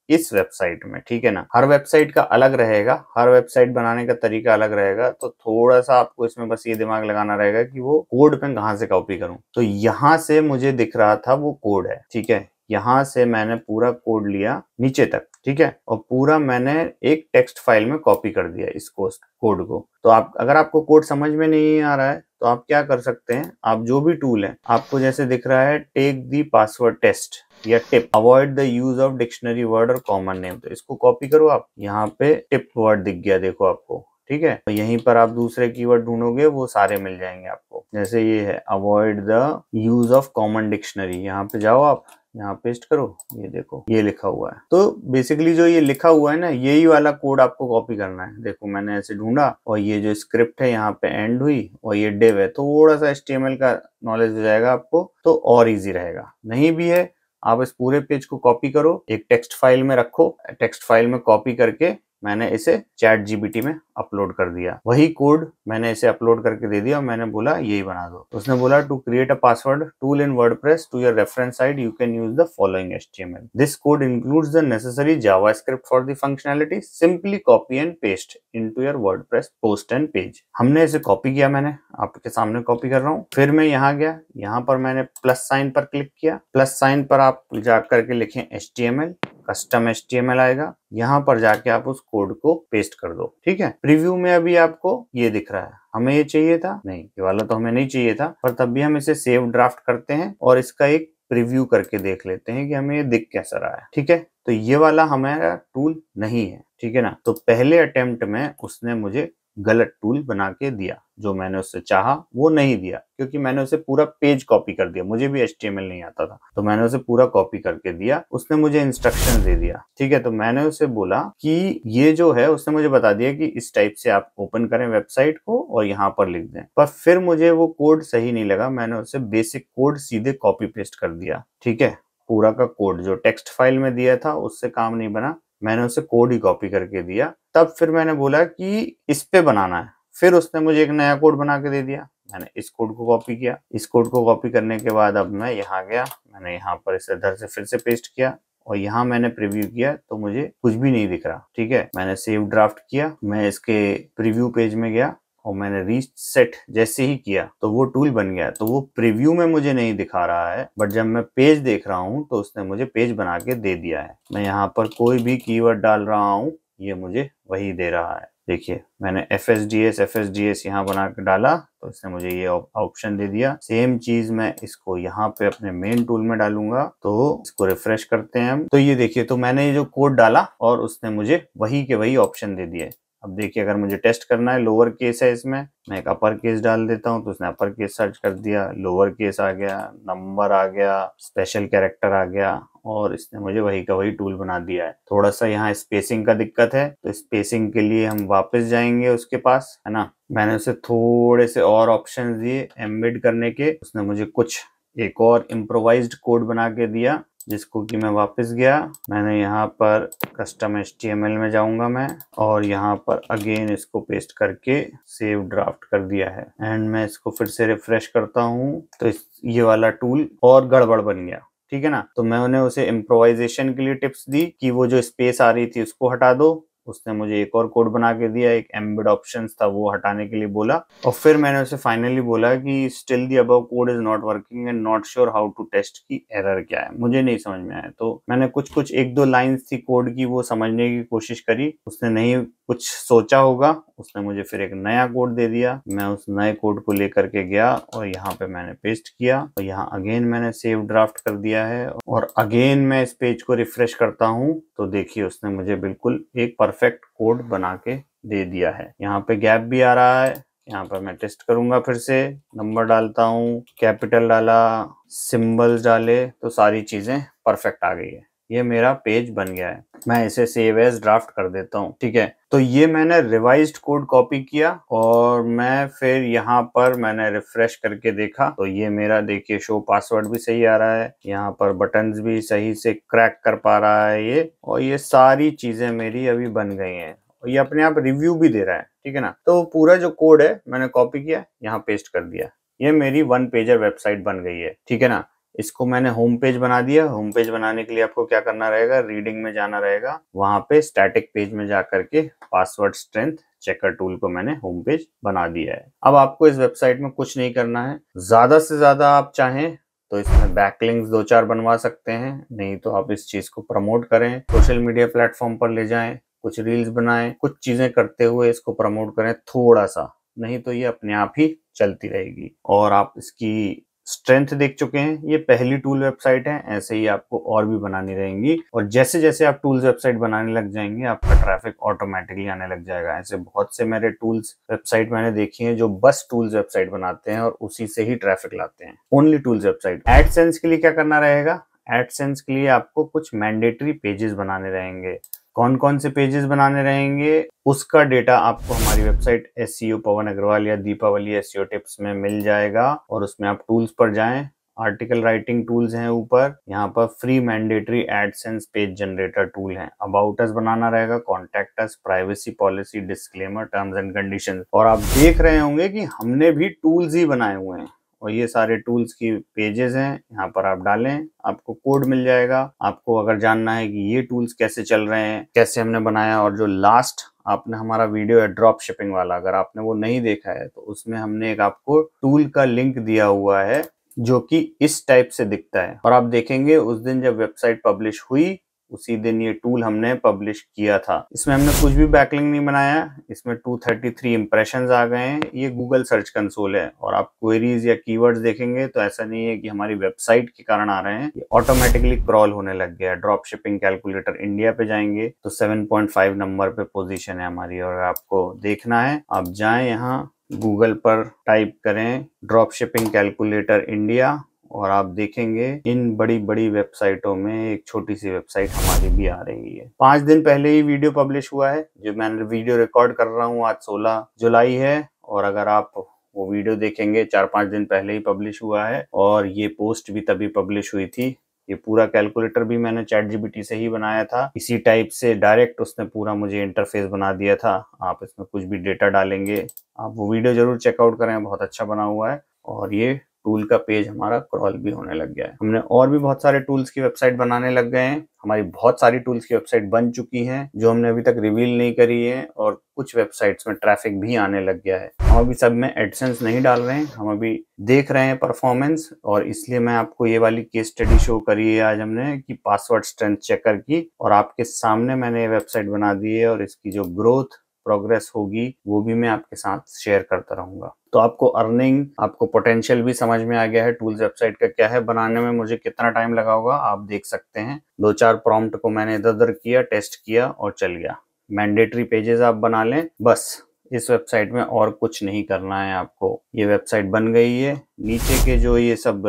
इस वेबसाइट में, ठीक है ना। हर वेबसाइट का अलग रहेगा, हर वेबसाइट बनाने का तरीका अलग रहेगा, तो थोड़ा सा आपको इसमें बस ये दिमाग लगाना रहेगा कि वो कोड पे कहाँ से कॉपी करूं। तो यहाँ से मुझे दिख रहा था वो कोड है, ठीक है। यहाँ से मैंने पूरा कोड लिया नीचे तक, ठीक है, और पूरा मैंने एक टेक्स्ट फाइल में कॉपी कर दिया इस कोड को। तो आप अगर आपको कोड समझ में नहीं आ रहा है तो आप क्या कर सकते हैं, आप जो भी टूल है, आपको जैसे दिख रहा है टेक दी पासवर्ड टेस्ट या tip, avoid the use of dictionary word और कॉमन नेम, तो इसको कॉपी करो आप। यहाँ पे टिप वर्ड दिख गया, देखो आपको, ठीक है। तो यहीं पर आप दूसरे कीवर्ड ढूंढोगे, वो सारे मिल जाएंगे आपको। जैसे ये है avoid the use of common dictionary, यहाँ पे जाओ आप, यहाँ पेस्ट करो, ये देखो ये लिखा हुआ है। तो बेसिकली जो ये लिखा हुआ है ना, यही वाला कोड आपको कॉपी करना है। देखो मैंने ऐसे ढूंढा और ये जो स्क्रिप्ट है यहाँ पे एंड हुई और ये डिव है, थोड़ा सा HTML का नॉलेज हो जाएगा आपको तो और इजी रहेगा। नहीं भी है, आप इस पूरे पेज को कॉपी करो, एक टेक्स्ट फाइल में रखो, टेक्स्ट फाइल में कॉपी करके मैंने इसे चैट जीपीटी में अपलोड कर दिया। वही कोड मैंने इसे अपलोड करके दे दिया और मैंने बोला यही बना दो। उसने बोला to create a password tool in WordPress to your reference site you can use the following HTML। This code includes the necessary JavaScript for the functionality. Simply copy and paste into your WordPress post and page. हमने इसे copy किया, मैंने आपके सामने copy कर रहा हूँ। फिर मैं यहाँ गया, यहाँ पर मैंने प्लस साइन पर क्लिक किया। प्लस साइन पर आप जा करके लिखें HTML, कस्टम HTML आएगा, यहाँ पर जाके आप उस कोड को पेस्ट कर दो, ठीक है। प्रीव्यू में अभी आपको ये दिख रहा है। हमें ये चाहिए था नहीं, ये वाला तो हमें नहीं चाहिए था, पर तब भी हम इसे सेव ड्राफ्ट करते हैं और इसका एक प्रीव्यू करके देख लेते हैं कि हमें ये दिख कैसा रहा है, ठीक है। तो ये वाला हमारा टूल नहीं है, ठीक है ना। तो पहले अटेम्प्ट में उसने मुझे गलत टूल बना के दिया, जो मैंने उससे चाहा वो नहीं दिया, क्योंकि मैंने उसे पूरा पेज कॉपी कर दिया। मुझे भी HTML नहीं आता था, तो मैंने उसे पूरा कॉपी करके दिया। उसने मुझे इंस्ट्रक्शन दे दिया, ठीक है। तो मैंने उसे बोला कि ये जो है, उसने मुझे बता दिया कि इस टाइप से आप ओपन करें वेबसाइट को और यहाँ पर लिख दें, पर फिर मुझे वो कोड सही नहीं लगा। मैंने उसे बेसिक कोड सीधे कॉपी पेस्ट कर दिया, ठीक है। पूरा का कोड जो टेक्स्ट फाइल में दिया था उससे काम नहीं बना, मैंने उसे कोड ही कॉपी करके दिया। तब फिर मैंने बोला कि इस पे बनाना है, फिर उसने मुझे एक नया कोड बना के दे दिया। मैंने इस कोड को कॉपी किया। इस कोड को कॉपी करने के बाद अब मैं यहाँ गया, मैंने यहाँ पर इसे इधर से फिर से पेस्ट किया और यहाँ मैंने प्रीव्यू किया तो मुझे कुछ भी नहीं दिख रहा, ठीक है। मैंने सेव ड्राफ्ट किया, मैं इसके प्रीव्यू पेज में गया और मैंने रीसेट जैसे ही किया तो वो टूल बन गया। तो वो प्रीव्यू में मुझे नहीं दिखा रहा है, बट जब मैं पेज देख रहा हूँ तो उसने मुझे पेज बना के दे दिया है। मैं यहाँ पर कोई भी कीवर्ड डाल रहा हूँ, ये मुझे वही दे रहा है। देखिए मैंने FSDS यहाँ बना के डाला तो इसने मुझे ये ऑप्शन दे दिया। सेम चीज मैं इसको यहाँ पे अपने मेन टूल में डालूंगा, तो इसको रिफ्रेश करते हैं हम। तो ये देखिए, तो मैंने ये जो कोड डाला और उसने मुझे वही के वही ऑप्शन दे दिए। अब देखिए अगर मुझे टेस्ट करना है, लोअर केस है इसमें, मैं एक अपर केस डाल देता हूँ तो उसने अपर केस सर्च कर दिया, लोअर केस आ गया, नंबर आ गया, स्पेशल कैरेक्टर आ गया और इसने मुझे वही का वही टूल बना दिया है। थोड़ा सा यहाँ स्पेसिंग का दिक्कत है तो स्पेसिंग के लिए हम वापस जाएंगे उसके पास, है ना। मैंने उसे थोड़े से और ऑप्शंस दिए एम्बेड करने के, उसने मुझे कुछ एक और इम्प्रोवाइज्ड कोड बना के दिया जिसको कि मैं वापस गया, मैंने यहाँ पर कस्टम HTML में जाऊंगा मैं और यहाँ पर अगेन इसको पेस्ट करके सेव ड्राफ्ट कर दिया है एंड मैं इसको फिर से रिफ्रेश करता हूँ तो ये वाला टूल और गड़बड़ बन गया, ठीक है ना। तो मैंने उसे इम्प्रोवाइजेशन के लिए टिप्स दी कि वो जो स्पेस आ रही थी उसको हटा दो, उसने मुझे एक और कोड बना के दिया, एक एम्बेड ऑप्शंस था वो हटाने के लिए बोला और फिर मैंने उसे फाइनली बोला कि still the above code is not working and not sure how to test की एरर क्या है, मुझे नहीं समझ में आया। तो मैंने कुछ एक दो लाइंस थी कोड की वो समझने की कोशिश करी, उसने नहीं कुछ सोचा होगा, उसने मुझे फिर एक नया कोड दे दिया। मैं उस नए कोड को लेकर के गया और यहाँ पे मैंने पेस्ट किया और यहाँ अगेन मैंने सेव ड्राफ्ट कर दिया है और अगेन मैं इस पेज को रिफ्रेश करता हूँ तो देखिए उसने मुझे बिल्कुल एक परफेक्ट कोड बना के दे दिया है। यहाँ पे गैप भी आ रहा है, यहाँ पर मैं टेस्ट करूंगा, फिर से नंबर डालता हूँ, कैपिटल डाला, सिंबल्स डाले तो सारी चीजें परफेक्ट आ गई है। ये मेरा पेज बन गया है, मैं इसे सेव एज ड्राफ्ट कर देता हूँ, ठीक है। तो ये मैंने रिवाइज्ड कोड कॉपी किया और मैं फिर यहाँ पर मैंने रिफ्रेश करके देखा तो ये मेरा देखिए शो पासवर्ड भी सही आ रहा है, यहाँ पर बटन्स भी सही से क्रैक कर पा रहा है ये, और ये सारी चीजें मेरी अभी बन गई हैं और ये अपने आप रिव्यू भी दे रहा है, ठीक है ना। तो पूरा जो कोड है मैंने कॉपी किया, यहाँ पेस्ट कर दिया, ये मेरी 1 पेजर वेबसाइट बन गई है, ठीक है ना। इसको मैंने होम पेज बना दिया। होम पेज बनाने के लिए आपको क्या करना रहेगा, रीडिंग में जाना रहेगा, वहां पे स्टैटिक पेज में जा करके पासवर्ड स्ट्रेंथ चेकर टूल को मैंने होम पेज बना दिया है। अब आपको इस वेबसाइट में कुछ नहीं करना है, ज्यादा से ज्यादा आप चाहें तो इसमें बैकलिंक्स 2-4 बनवा सकते हैं, नहीं तो आप इस चीज को प्रमोट करें, सोशल मीडिया प्लेटफॉर्म पर ले जाएं, कुछ रील्स बनाएं, कुछ चीजें करते हुए इसको प्रमोट करें थोड़ा सा, नहीं तो ये अपने आप ही चलती रहेगी। और आप इसकी स्ट्रेंथ देख चुके हैं, ये पहली टूल वेबसाइट है, ऐसे ही आपको और भी बनानी रहेंगी और जैसे जैसे आप टूल्स वेबसाइट बनाने लग जाएंगे आपका ट्रैफिक ऑटोमेटिकली आने लग जाएगा। ऐसे बहुत से मेरे टूल्स वेबसाइट मैंने देखी हैं जो बस टूल्स वेबसाइट बनाते हैं और उसी से ही ट्रैफिक लाते हैं, ओनली टूल्स वेबसाइट। एडसेंस के लिए क्या करना रहेगा, एडसेंस के लिए आपको कुछ मैंडेटरी पेजेस बनाने रहेंगे। कौन कौन से पेजेस बनाने रहेंगे उसका डेटा आपको हमारी वेबसाइट SEO पवन अग्रवाल या दीपावली SEO टिप्स में मिल जाएगा और उसमें आप टूल्स पर जाएं, आर्टिकल राइटिंग टूल्स हैं ऊपर, यहाँ पर free mandatory AdSense page generator tool है, अबाउट अस बनाना रहेगा, contact us, privacy policy, disclaimer, terms and conditions. और आप देख रहे होंगे कि हमने भी टूल्स ही बनाए हुए हैं और ये सारे टूल्स की पेजेस हैं, यहाँ पर आप डालें, आपको कोड मिल जाएगा। आपको अगर जानना है कि ये टूल्स कैसे चल रहे हैं, कैसे हमने बनाया, और जो लास्ट आपने हमारा वीडियो है ड्रॉप शिपिंग वाला, अगर आपने वो नहीं देखा है तो उसमें हमने एक आपको टूल का लिंक दिया हुआ है जो कि इस टाइप से दिखता है और आप देखेंगे उस दिन जब वेबसाइट पब्लिश हुई उसी दिन ये टूल हमने पब्लिश किया था। इसमें हमने कुछ भी बैकलिंक नहीं बनाया, इसमें 233 इंप्रेशंस आ गए हैं। ये गूगल सर्च कंसोल है और आप क्वेरीज या कीवर्ड्स देखेंगे तो ऐसा नहीं है कि हमारी वेबसाइट के कारण आ रहे हैं, ये ऑटोमेटिकली क्रॉल होने लग गया है। ड्रॉप शिपिंग कैलकुलेटर इंडिया पे जाएंगे तो 7.5 नंबर पे पोजीशन है हमारी और आपको देखना है आप जाएं यहाँ गूगल पर टाइप करें ड्रॉप शिपिंग कैलकुलेटर इंडिया और आप देखेंगे इन बड़ी बड़ी वेबसाइटों में एक छोटी सी वेबसाइट हमारी भी आ रही है। 5 दिन पहले ही वीडियो पब्लिश हुआ है, जो मैं वीडियो रिकॉर्ड कर रहा हूँ आज 16 जुलाई है और अगर आप वो वीडियो देखेंगे 4-5 दिन पहले ही पब्लिश हुआ है और ये पोस्ट भी तभी पब्लिश हुई थी। ये पूरा कैलकुलेटर भी मैंने ChatGPT से ही बनाया था, इसी टाइप से डायरेक्ट उसने पूरा मुझे इंटरफेस बना दिया था। आप इसमें कुछ भी डेटा डालेंगे, आप वो वीडियो जरूर चेकआउट करें, बहुत अच्छा बना हुआ है और ये टूल का पेज हमारा क्रॉल भी होने लग गया है। हमने और भी बहुत सारे टूल्स की वेबसाइट बनाने लग गए हैं, हमारी बहुत सारी टूल्स की वेबसाइट बन चुकी हैं जो हमने अभी तक रिवील नहीं करी है और कुछ वेबसाइट्स में ट्रैफिक भी आने लग गया है। हम अभी सब में एडसेंस नहीं डाल रहे हैं, हम अभी देख रहे हैं परफॉर्मेंस और इसलिए मैं आपको ये वाली केस स्टडी शो करी है आज हमने कि पासवर्ड स्ट्रेंथ चेकर की और आपके सामने मैंने ये वेबसाइट बना दी है और इसकी जो ग्रोथ प्रोग्रेस होगी वो भी मैं आपके साथ शेयर करता रहूंगा। तो आपको अर्निंग, आपको पोटेंशियल भी समझ में आ गया है टूल्स वेबसाइट का क्या है, बनाने में मुझे कितना टाइम लगा होगा आप देख सकते हैं। 2-4 प्रॉम्प्ट को मैंने इधर उधर किया, टेस्ट किया और चल गया। मैंडेटरी पेजेस आप बना लें बस। इस वेबसाइट में और कुछ नहीं करना है आपको। ये वेबसाइट बन गई है। नीचे के जो ये सब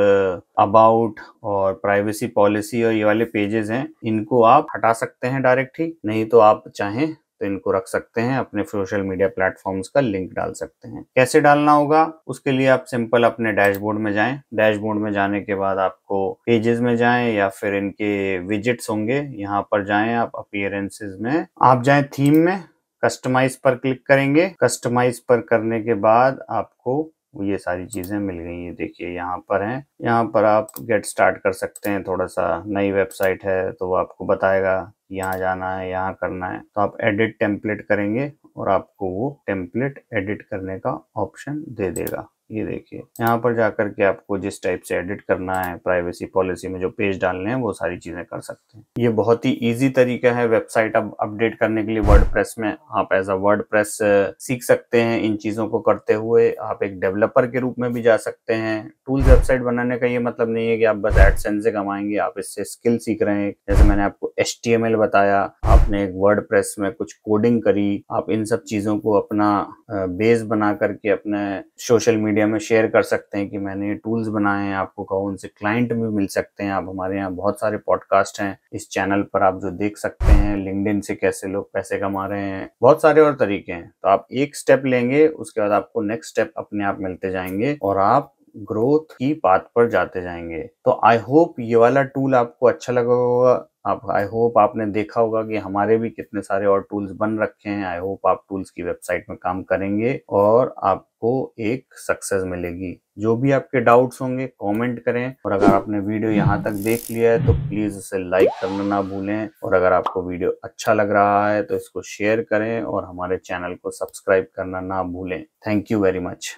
अबाउट और प्राइवेसी पॉलिसी और ये वाले पेजेस हैं, इनको आप हटा सकते हैं डायरेक्ट ही, नहीं तो आप चाहें तो इनको रख सकते हैं। अपने सोशल मीडिया प्लेटफॉर्म्स का लिंक डाल सकते हैं। कैसे डालना होगा उसके लिए आप सिंपल अपने डैशबोर्ड में जाएं। डैशबोर्ड में जाने के बाद आपको पेजेस में जाएं या फिर इनके विजिट्स होंगे, यहाँ पर जाएं आप। अपीयरेंसेस में आप जाएं, थीम में कस्टमाइज पर क्लिक करेंगे। कस्टमाइज पर करने के बाद आपको ये सारी चीजें मिल गई हैं। देखिए यहाँ पर हैं। यहाँ पर आप गेट स्टार्ट कर सकते हैं। थोड़ा सा नई वेबसाइट है तो वो आपको बताएगा यहाँ जाना है, यहाँ करना है, तो आप एडिट टेम्पलेट करेंगे और आपको वो टेम्पलेट एडिट करने का ऑप्शन दे देगा। ये देखिए यहाँ पर जाकर के आपको जिस टाइप से एडिट करना है, प्राइवेसी पॉलिसी में जो पेज डालने हैं वो सारी चीजें कर सकते हैं। ये बहुत ही इजी तरीका है वेबसाइट अब अपडेट करने के लिए। वर्डप्रेस में आप एज अ वर्डप्रेस सीख सकते हैं। इन चीजों को करते हुए आप एक डेवलपर के रूप में भी जा सकते हैं। टूल्स वेबसाइट बनाने का ये मतलब नहीं है कि आप बस एडसेंस से कमाएंगे। आप इससे स्किल सीख रहे हैं। जैसे मैंने आपको HTML बताया, आपने एक वर्डप्रेस में कुछ कोडिंग करी, आप इन सब चीजों को अपना बेस बना करके अपने सोशल मीडिया में शेयर कर सकते हैं कि मैंने ये टूल्स बनाए हैं। आपको कहो उनसे क्लाइंट भी मिल सकते हैं। आप हमारे यहाँ बहुत सारे पॉडकास्ट हैं इस चैनल पर, आप जो देख सकते हैं। लिंक्डइन से कैसे लोग पैसे कमा रहे हैं, बहुत सारे और तरीके हैं। तो आप एक स्टेप लेंगे, उसके बाद आपको नेक्स्ट स्टेप अपने आप मिलते जाएंगे और आप ग्रोथ की बात पर जाते जाएंगे। तो आई होप ये वाला टूल आपको अच्छा लगा होगा। आई होप आपने देखा होगा कि हमारे भी कितने सारे और टूल्स बन रखे हैं। आई होप आप टूल्स की वेबसाइट में काम करेंगे और आपको एक सक्सेस मिलेगी। जो भी आपके डाउट्स होंगे कमेंट करें, और अगर आपने वीडियो यहाँ तक देख लिया है तो प्लीज इसे लाइक करना ना भूलें, और अगर आपको वीडियो अच्छा लग रहा है तो इसको शेयर करें और हमारे चैनल को सब्सक्राइब करना ना भूलें। Thank you very much.